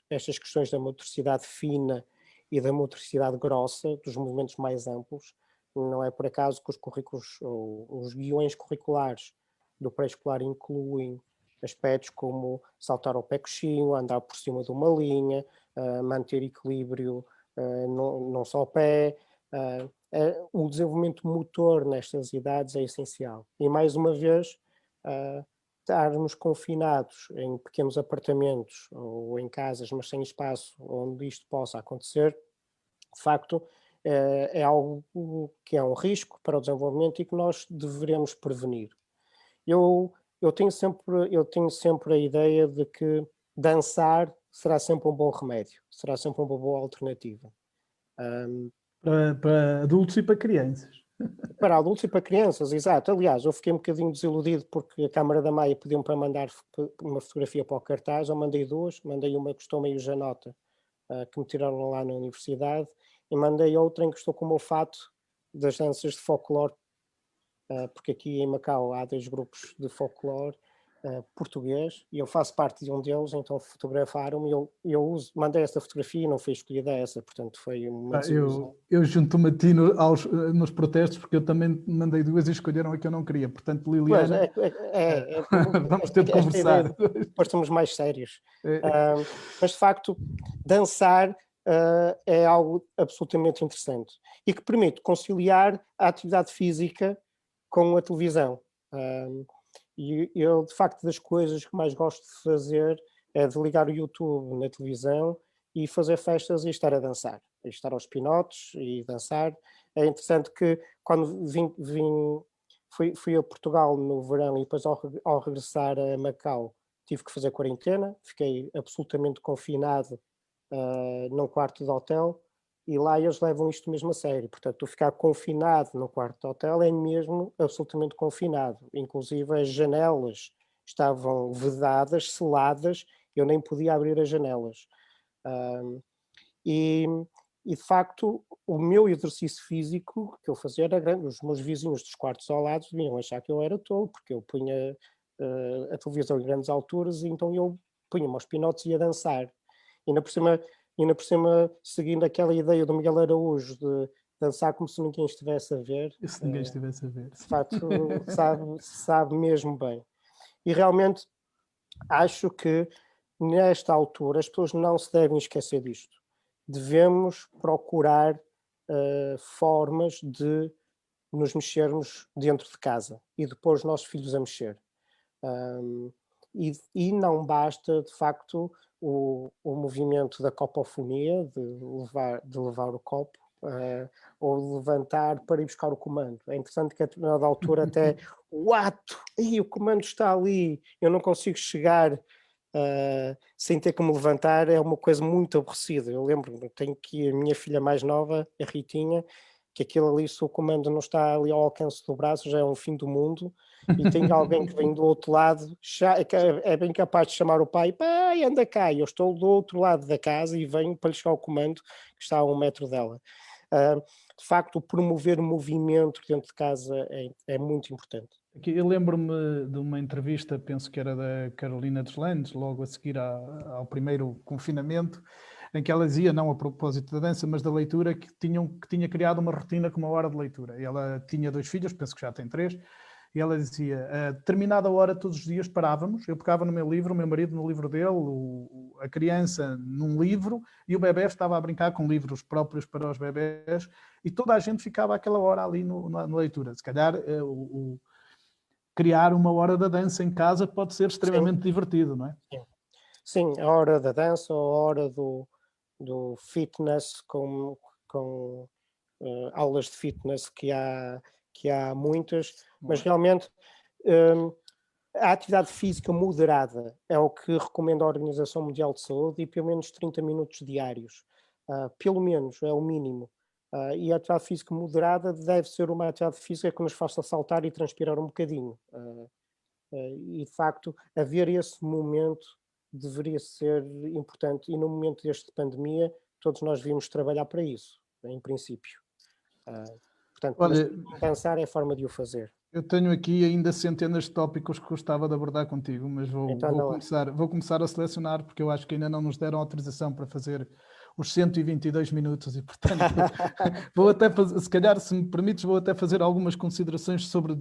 estas questões da motricidade fina e da motricidade grossa, dos movimentos mais amplos, não é por acaso que os currículos, ou os guiões curriculares do pré-escolar incluem aspectos como saltar ao pé coxinho, andar por cima de uma linha, manter equilíbrio não só ao pé. O desenvolvimento motor nestas idades é essencial. E mais uma vez, estarmos confinados em pequenos apartamentos ou em casas, mas sem espaço onde isto possa acontecer, de facto, é algo que é um risco para o desenvolvimento e que nós deveremos prevenir. Eu tenho sempre a ideia de que dançar será sempre um bom remédio, será sempre uma boa alternativa. Para adultos e para crianças. Para adultos e para crianças, exato. Aliás, eu fiquei um bocadinho desiludido porque a Câmara da Maia pediu-me para mandar uma fotografia para o cartaz. Eu mandei duas, mandei uma que custou meio janota, que me tiraram lá na universidade, e mandei outra em que estou com o meu fato das danças de folclore, porque aqui em Macau há 2 grupos de folclore português, e eu faço parte de um deles, então fotografaram-me, eu mandei essa fotografia e não fui escolhida essa, portanto foi uma desilusão. Eu junto-me a ti nos protestos, porque eu também mandei duas e escolheram a que eu não queria, portanto Liliana, vamos ter de conversar. Depois estamos mais sérios. Mas de facto, dançar é algo absolutamente interessante e que permite conciliar a atividade física com a televisão. E eu, de facto, das coisas que mais gosto de fazer é de ligar o YouTube na televisão e fazer festas e estar a dançar, e estar aos pinotes e dançar. É interessante que quando fui a Portugal no verão e depois ao regressar a Macau tive que fazer quarentena, fiquei absolutamente confinado num quarto de hotel, E lá eles levam isto mesmo a sério. Portanto, tu ficar confinado no quarto de hotel é mesmo absolutamente confinado. Inclusive as janelas estavam vedadas, seladas, eu nem podia abrir as janelas. Ahm, e, e de facto, o meu exercício físico que eu fazia era grande. Os meus vizinhos dos quartos ao lado deviam achar que eu era tolo, porque eu punha a televisão em grandes alturas, e então eu punha-me aos pinotes e ia dançar. E ainda por cima, seguindo aquela ideia do Miguel Araújo de dançar como se ninguém estivesse a ver, E se ninguém estivesse a ver. de facto sabe mesmo bem. E realmente acho que nesta altura as pessoas não se devem esquecer disto. Devemos procurar formas de nos mexermos dentro de casa e de pôr os nossos filhos a mexer. E não basta, de facto, o movimento da copofonia, de levar o copo, ou levantar para ir buscar o comando. É interessante que a determinada altura até o ato, o comando está ali, eu não consigo chegar sem ter que me levantar, é uma coisa muito aborrecida. Eu lembro-me, tenho que a minha filha mais nova, a Ritinha, que aquilo ali, se o comando não está ali ao alcance do braço, já é um fim do mundo, e tem alguém que vem do outro lado, é bem capaz de chamar o pai, pai, anda cá, e eu estou do outro lado da casa e venho para lhe chegar o comando que está a 1 metro dela. De facto, promover o movimento dentro de casa é muito importante. Aqui, eu lembro-me de uma entrevista, penso que era da Carolina Deslandes, logo a seguir ao primeiro confinamento, em que ela dizia, não a propósito da dança, mas da leitura, que tinha criado uma rotina com uma hora de leitura. E ela tinha 2 filhos, penso que já tem 3, e ela dizia, a determinada hora todos os dias parávamos, eu pegava no meu livro, o meu marido no livro dele, a criança num livro, e o bebê estava a brincar com livros próprios para os bebés, e toda a gente ficava aquela hora ali na leitura. Se calhar criar uma hora da dança em casa pode ser extremamente divertido, não é? Sim, a hora da dança, a hora do fitness, com aulas de fitness que há muitas, mas realmente a atividade física moderada é o que recomenda a Organização Mundial de Saúde, e pelo menos 30 minutos diários, pelo menos, é o mínimo. E a atividade física moderada deve ser uma atividade física que nos faça saltar e transpirar um bocadinho. E de facto, haver esse momento deveria ser importante, e no momento deste pandemia todos nós devíamos trabalhar para isso, em princípio. Portanto, olha, pensar é a forma de o fazer. Eu tenho aqui ainda centenas de tópicos que gostava de abordar contigo, mas Então, vou começar a selecionar, porque eu acho que ainda não nos deram autorização para fazer os 122 minutos e, portanto, vou até fazer, se calhar, se me permites, vou até fazer algumas considerações sobre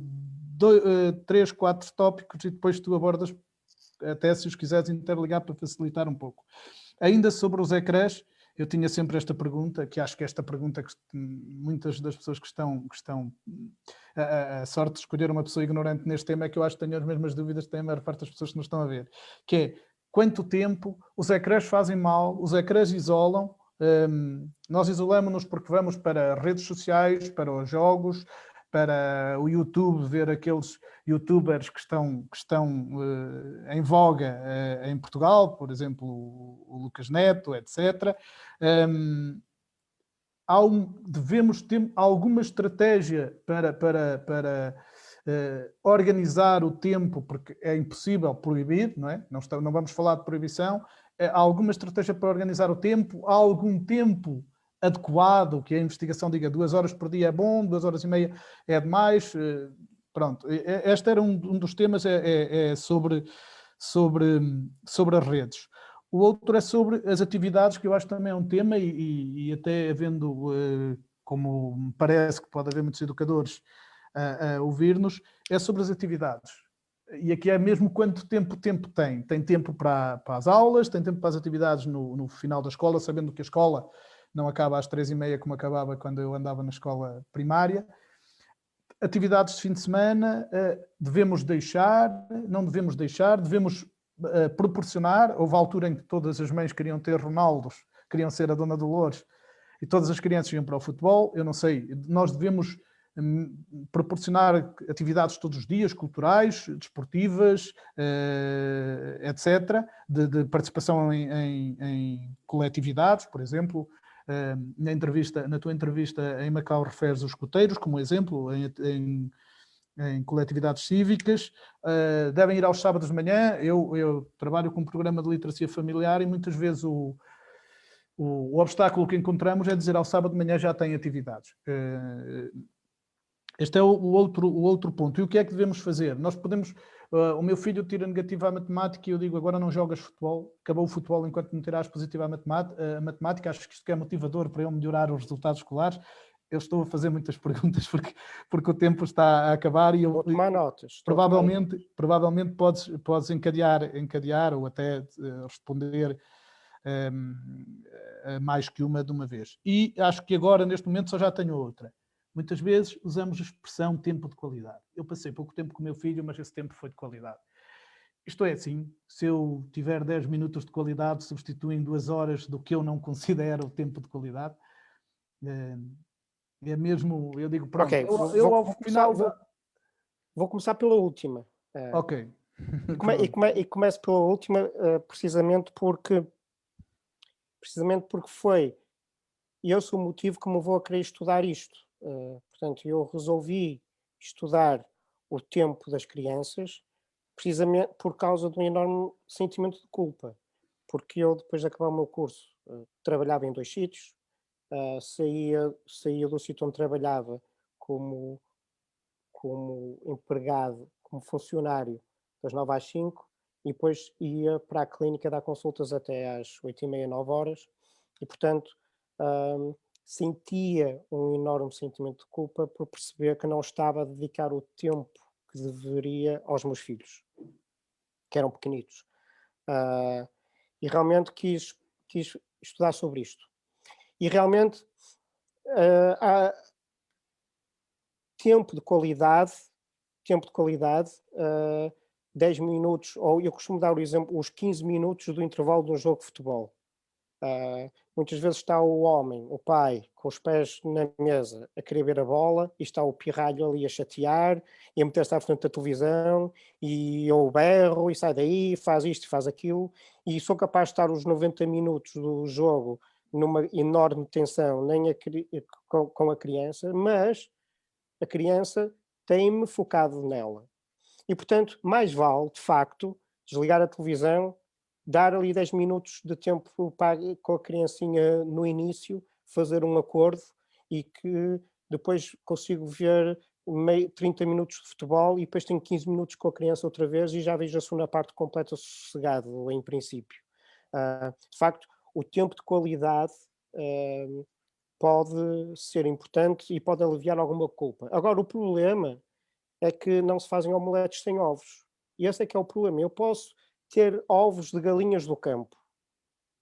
3, 4 tópicos, e depois tu abordas, até se os quiseres interligar para facilitar um pouco. Ainda sobre os ecrãs, eu tinha sempre esta pergunta, que acho que esta pergunta que muitas das pessoas que estão a sorte de escolher uma pessoa ignorante neste tema, é que eu acho que tenho as mesmas dúvidas que tem a maior parte das pessoas que nos estão a ver, que é quanto tempo os ecrãs fazem mal, os ecrãs isolam, nós isolamos-nos porque vamos para redes sociais, para os jogos, para o YouTube, ver aqueles youtubers que estão em voga em Portugal, por exemplo, o Lucas Neto, etc. Devemos ter alguma estratégia para organizar o tempo, porque é impossível proibir, não é? Não vamos falar de proibição. Há alguma estratégia para organizar o tempo? Há algum tempo adequado, que a investigação diga 2 horas por dia é bom, 2 horas e meia é demais? Pronto, este era um dos temas, sobre as redes. O outro é sobre as atividades, que eu acho que também é um tema, e até havendo, como me parece que pode haver muitos educadores a ouvir-nos, é sobre as atividades. E aqui é mesmo quanto tempo tem. Tem tempo para as aulas, tem tempo para as atividades no final da escola, sabendo que a escola não acaba às 3h30 como acabava quando eu andava na escola primária. Atividades de fim de semana, devemos deixar, não devemos deixar, devemos proporcionar. Houve a altura em que todas as mães queriam ter Ronaldos, queriam ser a Dona Dolores, e todas as crianças iam para o futebol. Eu não sei, nós devemos proporcionar atividades todos os dias, culturais, desportivas, etc., de participação em coletividades, por exemplo, Na tua entrevista em Macau referes os escuteiros como exemplo em coletividades cívicas, devem ir aos sábados de manhã. Eu trabalho com um programa de literacia familiar e muitas vezes o obstáculo que encontramos é dizer ao sábado de manhã já tem atividades. Este é o outro ponto. E o que é que devemos fazer? Nós podemos... o meu filho tira negativa a matemática e eu digo, agora não jogas futebol, acabou o futebol enquanto não tirares positiva a matemática. Acho que isto é motivador para eu melhorar os resultados escolares. Eu estou a fazer muitas perguntas porque o tempo está a acabar e eu... Vou tomar notas. Provavelmente podes encadear ou até responder mais que uma de uma vez. E acho que agora, neste momento, só já tenho outra. Muitas vezes usamos a expressão tempo de qualidade. Eu passei pouco tempo com o meu filho, mas esse tempo foi de qualidade. Isto é assim, se eu tiver 10 minutos de qualidade, substituem 2 horas do que eu não considero tempo de qualidade. É mesmo, eu digo, pronto, Ok, vou começar pela última. Ok. E começo pela última precisamente porque foi esse o motivo que me vou a querer estudar isto. Portanto, eu resolvi estudar o tempo das crianças precisamente por causa de um enorme sentimento de culpa. Porque eu, depois de acabar o meu curso, trabalhava em 2 sítios, saía do sítio onde trabalhava como empregado, como funcionário das 9 às 5 e depois ia para a clínica dar consultas até às 8h30, 9 horas e, portanto, sentia um enorme sentimento de culpa por perceber que não estava a dedicar o tempo que deveria aos meus filhos, que eram pequenitos. E realmente quis estudar sobre isto. E realmente há tempo de qualidade, 10 minutos, ou eu costumo dar o exemplo, os 15 minutos do intervalo de um jogo de futebol. Muitas vezes está o homem, o pai, com os pés na mesa a querer ver a bola e está o pirralho ali a chatear e a meter-se à frente da televisão e eu berro e sai daí, faz isto e faz aquilo e sou capaz de estar os 90 minutos do jogo numa enorme tensão com a criança, mas a criança tem-me focado nela. E, portanto, mais vale, de facto, desligar a televisão, dar ali 10 minutos de tempo com a criancinha no início, fazer um acordo e que depois consigo ver 30 minutos de futebol e depois tenho 15 minutos com a criança outra vez e já vejo a segunda parte completa sossegado, em princípio. De facto, o tempo de qualidade pode ser importante e pode aliviar alguma culpa. Agora, o problema é que não se fazem omeletes sem ovos. E esse é que é o problema. Eu posso ter ovos de galinhas do campo.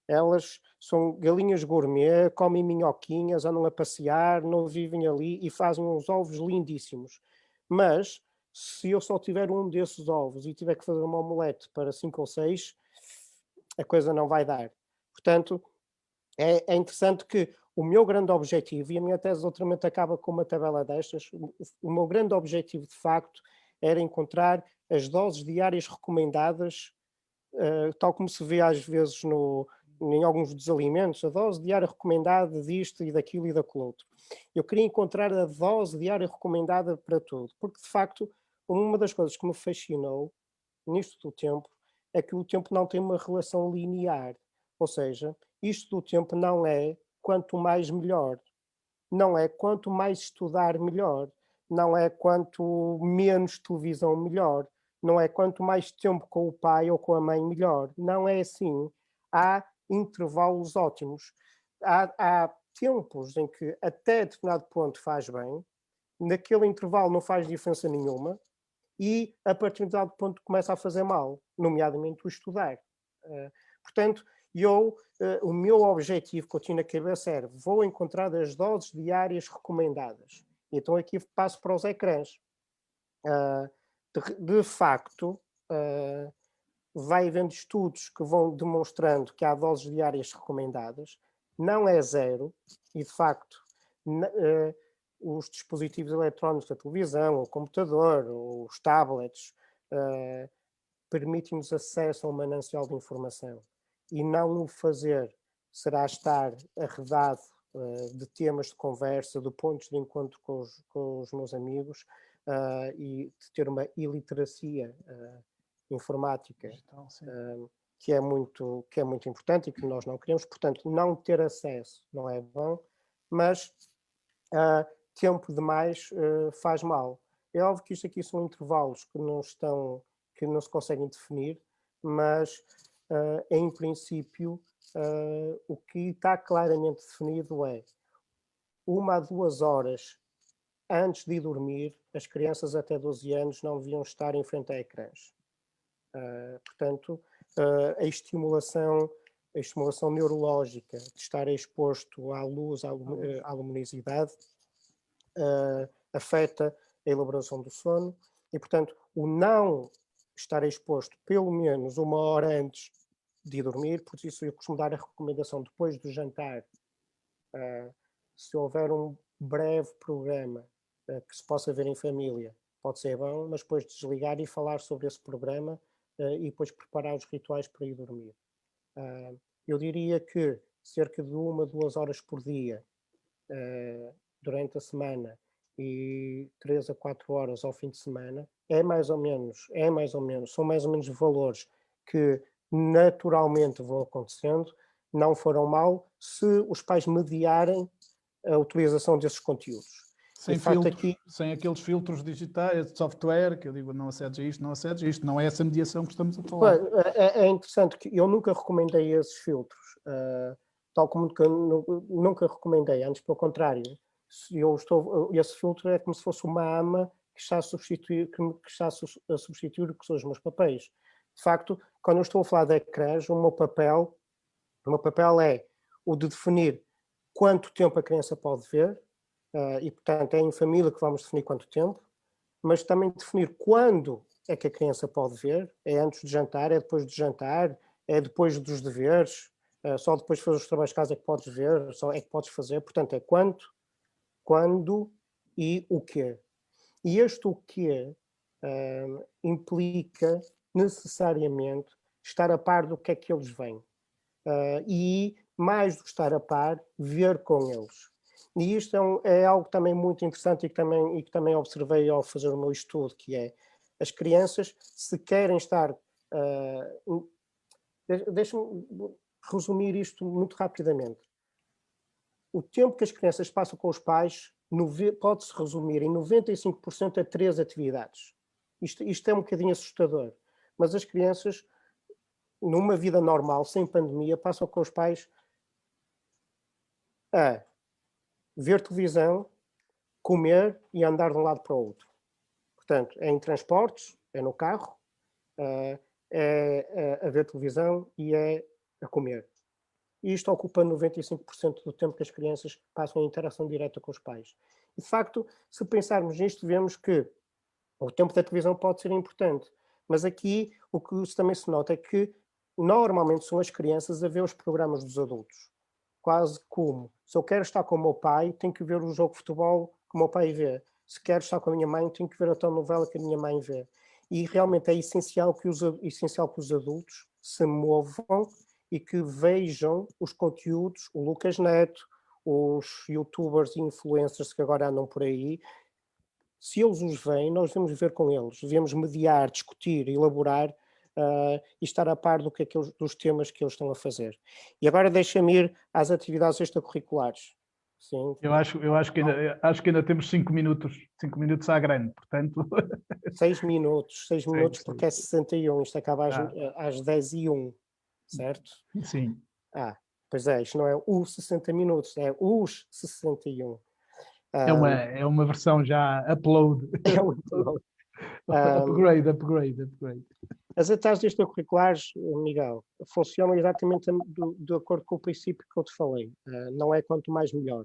Elas são galinhas gourmet, comem minhoquinhas, andam a passear, não vivem ali e fazem uns ovos lindíssimos. Mas, se eu só tiver um desses ovos e tiver que fazer uma omelete para 5 ou 6, a coisa não vai dar. Portanto, é interessante que o meu grande objetivo, e a minha tese doutoramento acaba com uma tabela destas, o meu grande objetivo, de facto, era encontrar as doses diárias recomendadas, tal como se vê às vezes em alguns dos alimentos, a dose diária recomendada disto e daquilo e daquele outro. Eu queria encontrar a dose diária recomendada para tudo, porque, de facto, uma das coisas que me fascinou nisto do tempo é que o tempo não tem uma relação linear, ou seja, isto do tempo não é quanto mais melhor, não é quanto mais estudar melhor, não é quanto menos televisão melhor, não é quanto mais tempo com o pai ou com a mãe melhor, não é assim. Há intervalos ótimos, há tempos em que até determinado ponto faz bem, naquele intervalo não faz diferença nenhuma e a partir de determinado ponto começa a fazer mal, nomeadamente o estudar. Portanto, o meu objetivo que eu tinha na cabeça era vou encontrar as doses diárias recomendadas. Então aqui passo para os ecrãs. De facto, vai havendo estudos que vão demonstrando que há doses diárias recomendadas. Não é zero e, de facto, os dispositivos eletrónicos da televisão, o computador, os tablets, permitem-nos acesso a um manancial de informação. E não o fazer será estar arredado de temas de conversa, de pontos de encontro com os meus amigos, e de ter uma iliteracia informática, Digital, sim. que é muito importante e que nós não queremos. Portanto, não ter acesso não é bom, mas tempo demais faz mal. É óbvio que isto aqui são intervalos que não se conseguem definir, mas em princípio o que está claramente definido é 1 a 2 horas antes de dormir, as crianças até 12 anos não deviam estar em frente a ecrãs. Portanto, a estimulação neurológica de estar exposto à luz, à luminosidade, afeta a elaboração do sono e, portanto, o não estar exposto pelo menos 1 hora antes de dormir, por isso eu costumo dar a recomendação depois do jantar, se houver um breve programa que se possa ver em família, pode ser bom, mas depois desligar e falar sobre esse programa e depois preparar os rituais para ir dormir. Eu diria que cerca de 1 a 2 horas por dia durante a semana e 3 a 4 horas ao fim de semana são mais ou menos valores que naturalmente vão acontecendo, não foram mal se os pais mediarem a utilização desses conteúdos. Sem filtros, sem aqueles filtros digitais, de software, que eu digo não acedes a isto, não é essa mediação que estamos a falar. É interessante que eu nunca recomendei esses filtros, tal como nunca recomendei, antes pelo contrário, esse filtro é como se fosse uma ama que está a substituir o que são os meus papéis. De facto, quando eu estou a falar de ecrãs, o meu papel é o de definir quanto tempo a criança pode ver, e portanto é em família que vamos definir quanto tempo, mas também definir quando é que a criança pode ver, é antes de jantar, é depois de jantar, é depois dos deveres, só depois de fazer os trabalhos de casa é que podes ver, só é que podes fazer, portanto é quando e o quê. E este o quê implica necessariamente estar a par do que é que eles veem. E, mais do que estar a par, ver com eles. E isto é algo também muito interessante e que também observei ao fazer o meu estudo, que é as crianças, se querem estar... Deixa-me resumir isto muito rapidamente. O tempo que as crianças passam com os pais pode-se resumir em 95% a 3 atividades. Isto é um bocadinho assustador, mas as crianças, numa vida normal, sem pandemia, passam com os pais a ver televisão, comer e andar de um lado para o outro. Portanto, é em transportes, é no carro, é a ver televisão e é a comer. E isto ocupa 95% do tempo que as crianças passam em interação direta com os pais. E, de facto, se pensarmos nisto, vemos que o tempo da televisão pode ser importante, mas aqui o que também se nota é que normalmente são as crianças a ver os programas dos adultos. Quase como, se eu quero estar com o meu pai, tenho que ver o jogo de futebol que o meu pai vê. Se quero estar com a minha mãe, tenho que ver a telenovela que a minha mãe vê. E realmente é essencial que os adultos se movam e que vejam os conteúdos, o Lucas Neto, os youtubers e influencers que agora andam por aí. Se eles os veem, nós devemos ver com eles, devemos mediar, discutir, elaborar e estar a par dos temas que eles estão a fazer. E agora deixa-me ir às atividades extracurriculares. Sim. Eu acho que ainda temos 5 minutos à grande, portanto... 6 minutos, porque é 61, isto acaba às 10h01, certo? Sim. Pois é, isto não é os 60 minutos, é os 61. É uma versão já upload. É um upload. Upgrade. As atividades extracurriculares, Miguel, funcionam exatamente de acordo com o princípio que eu te falei. Não é quanto mais melhor.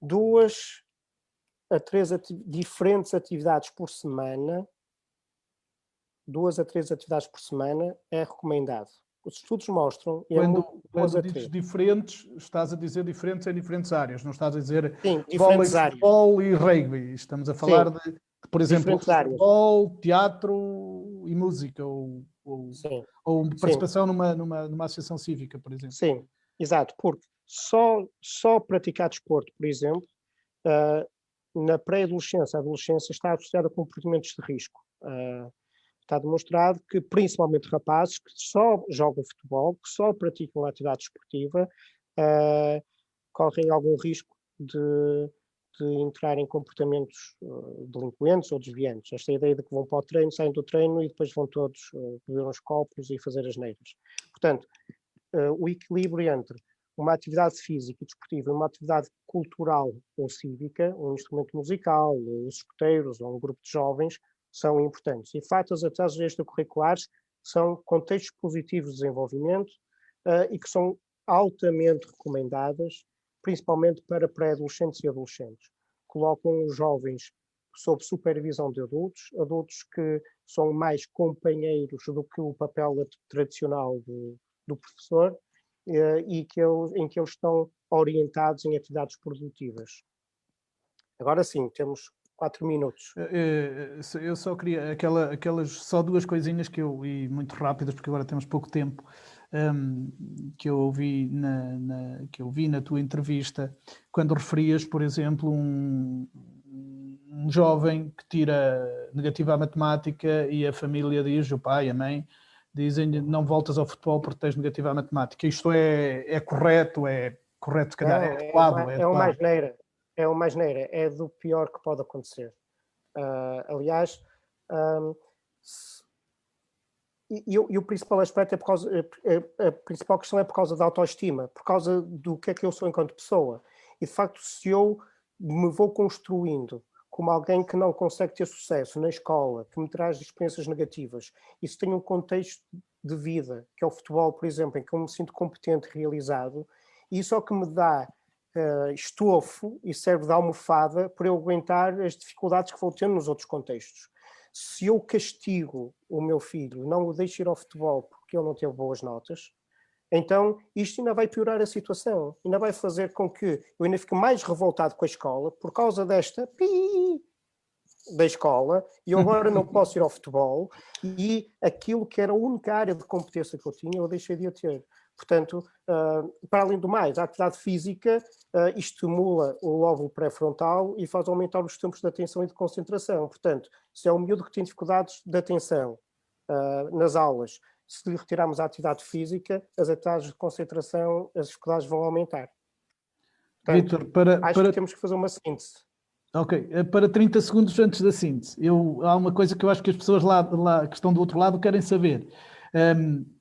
2 a 3 diferentes atividades por semana, 2 a 3 atividades por semana é recomendado. Os estudos mostram... Quando dizes diferentes, estás a dizer diferentes em diferentes áreas, não estás a dizer futebol e rugby. Estamos a falar de, por exemplo, futebol, teatro e música, ou participação numa associação cívica, por exemplo. Sim. Exato, porque só praticar desporto, por exemplo, na pré-adolescência, a adolescência está associada a comportamentos de risco. Está demonstrado que, principalmente rapazes que só jogam futebol, que só praticam atividade desportiva, correm algum risco de entrar em comportamentos delinquentes ou desviantes. Esta ideia de que vão para o treino, saem do treino e depois vão todos beber uns copos e fazer asneiras. Portanto, o equilíbrio entre uma atividade física e desportiva e uma atividade cultural ou cívica, um instrumento musical, os escuteiros ou um grupo de jovens, são importantes. E, de facto, as atividades extracurriculares são contextos positivos de desenvolvimento e que são altamente recomendadas, principalmente para pré-adolescentes e adolescentes. Colocam os jovens sob supervisão de adultos que são mais companheiros do que o papel tradicional do professor, e em que eles estão orientados em atividades produtivas. Agora sim, temos 4 minutos. Eu só queria aquelas só 2 coisinhas e muito rápidas, porque agora temos pouco tempo, que eu ouvi na tua entrevista, quando referias, por exemplo, um jovem que tira negativa à matemática e a família diz, o pai, a mãe, dizem não voltas ao futebol porque tens negativa à matemática. Isto é correto, se calhar é adequado. É uma asneira, é do pior que pode acontecer. Aliás, e o principal aspecto a principal questão é por causa da autoestima, por causa do que é que eu sou enquanto pessoa. E de facto, se eu me vou construindo como alguém que não consegue ter sucesso na escola, que me traz experiências negativas, e se tenho um contexto de vida, que é o futebol, por exemplo, em que eu me sinto competente, realizado, isso é o que me dá estofo e serve de almofada para eu aguentar as dificuldades que vou tendo nos outros contextos. Se eu castigo o meu filho, não o deixo ir ao futebol porque ele não teve boas notas, então isto ainda vai piorar a situação, ainda vai fazer com que eu ainda fique mais revoltado com a escola por causa da escola, e eu agora não posso ir ao futebol, e aquilo que era a única área de competência que eu tinha, eu deixei de a ter. Portanto, para além do mais, a atividade física estimula o lóbulo pré-frontal e faz aumentar os tempos de atenção e de concentração. Portanto, se é um miúdo que tem dificuldades de atenção nas aulas, se lhe retirarmos a atividade física, as atividades de concentração, as dificuldades vão aumentar. Portanto, Vítor, acho que temos que fazer uma síntese. Ok, para 30 segundos antes da síntese, há uma coisa que eu acho que as pessoas lá que estão do outro lado querem saber.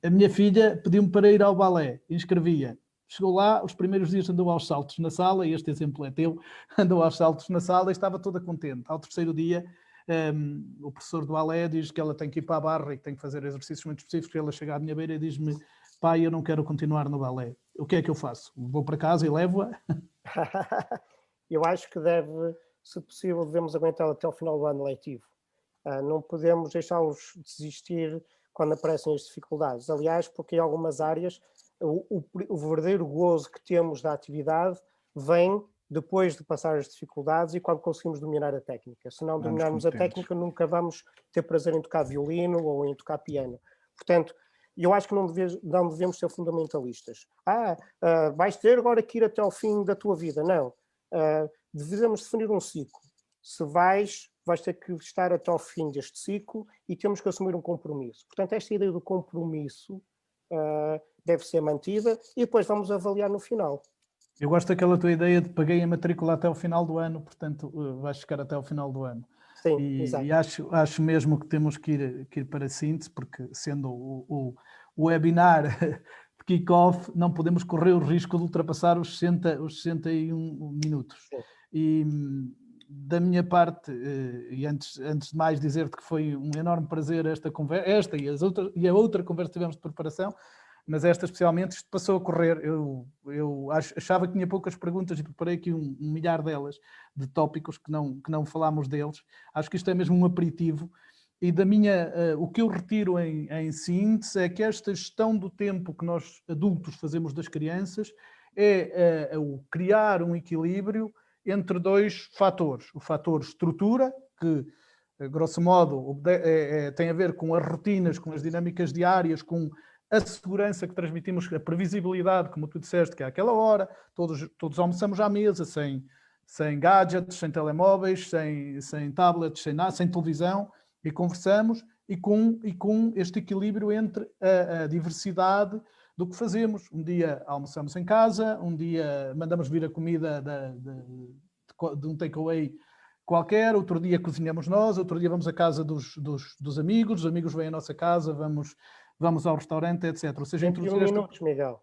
A minha filha pediu-me para ir ao balé, inscrevia. Chegou lá, os primeiros dias andou aos saltos na sala, e este exemplo é teu, andou aos saltos na sala e estava toda contente. Ao terceiro dia, o professor do balé diz que ela tem que ir para a barra e que tem que fazer exercícios muito específicos. Ela chega à minha beira e diz-me, pai, eu não quero continuar no balé. O que é que eu faço? Vou para casa e levo-a? Eu acho que se possível, devemos aguentá-lo até ao final do ano letivo. Não podemos deixá-los desistir quando aparecem as dificuldades. Aliás, porque em algumas áreas o verdadeiro gozo que temos da atividade vem depois de passar as dificuldades e quando conseguimos dominar a técnica. Se não dominarmos a técnica, nunca vamos ter prazer em tocar violino ou em tocar piano. Portanto, eu acho que não devemos ser fundamentalistas. Vais ter agora que ir até ao fim da tua vida. Não. Devemos definir um ciclo. Se vais ter que estar até ao fim deste ciclo e temos que assumir um compromisso. Portanto, esta ideia do compromisso deve ser mantida e depois vamos avaliar no final. Eu gosto daquela tua ideia de paguei a matrícula até ao final do ano, portanto vais ficar até ao final do ano. Sim, e acho mesmo que temos que ir para a síntese, porque sendo o webinar de kick-off, não podemos correr o risco de ultrapassar os 61 minutos. Sim. E da minha parte, e antes de mais dizer-te que foi um enorme prazer esta conversa, e a outra conversa que tivemos de preparação, mas esta especialmente, isto passou a correr. Eu achava que tinha poucas perguntas e preparei aqui um milhar delas, de tópicos que não falámos deles. Acho que isto é mesmo um aperitivo. E o que eu retiro em síntese é que esta gestão do tempo que nós adultos fazemos das crianças é o criar um equilíbrio entre 2 fatores. O fator estrutura, que grosso modo tem a ver com as rotinas, com as dinâmicas diárias, com a segurança que transmitimos, a previsibilidade, como tu disseste, que é àquela hora, todos almoçamos à mesa, sem gadgets, sem telemóveis, sem tablets, sem nada, sem televisão, e conversamos, e com este equilíbrio entre a diversidade do que fazemos. Um dia almoçamos em casa, um dia mandamos vir a comida de um takeaway qualquer, outro dia cozinhamos nós, outro dia vamos à casa dos amigos, os amigos vêm à nossa casa, vamos ao restaurante, etc. Ou seja, 21 minutos, Miguel.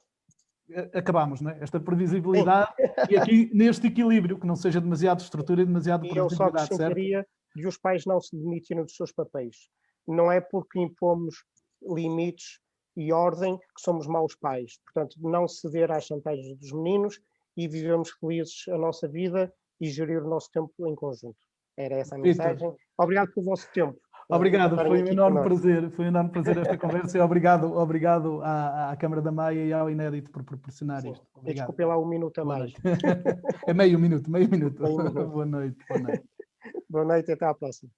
Acabamos, não é? Esta previsibilidade e aqui neste equilíbrio, que não seja demasiado estrutura e demasiado E eu só previsibilidade, certo? acrescentaria de os pais não se demitirem dos seus papéis. Não é porque impomos limites e ordem que somos maus pais. Portanto, não ceder às chantagens dos meninos e vivemos felizes a nossa vida e gerir o nosso tempo em conjunto. Era essa a mensagem. Obrigado pelo vosso tempo. Obrigado, foi um enorme prazer esta conversa e obrigado à Câmara da Maia e ao Inédito por proporcionar isto. Obrigado. Desculpe lá um minuto a mais. É meio minuto. Boa noite. Boa noite e até à próxima.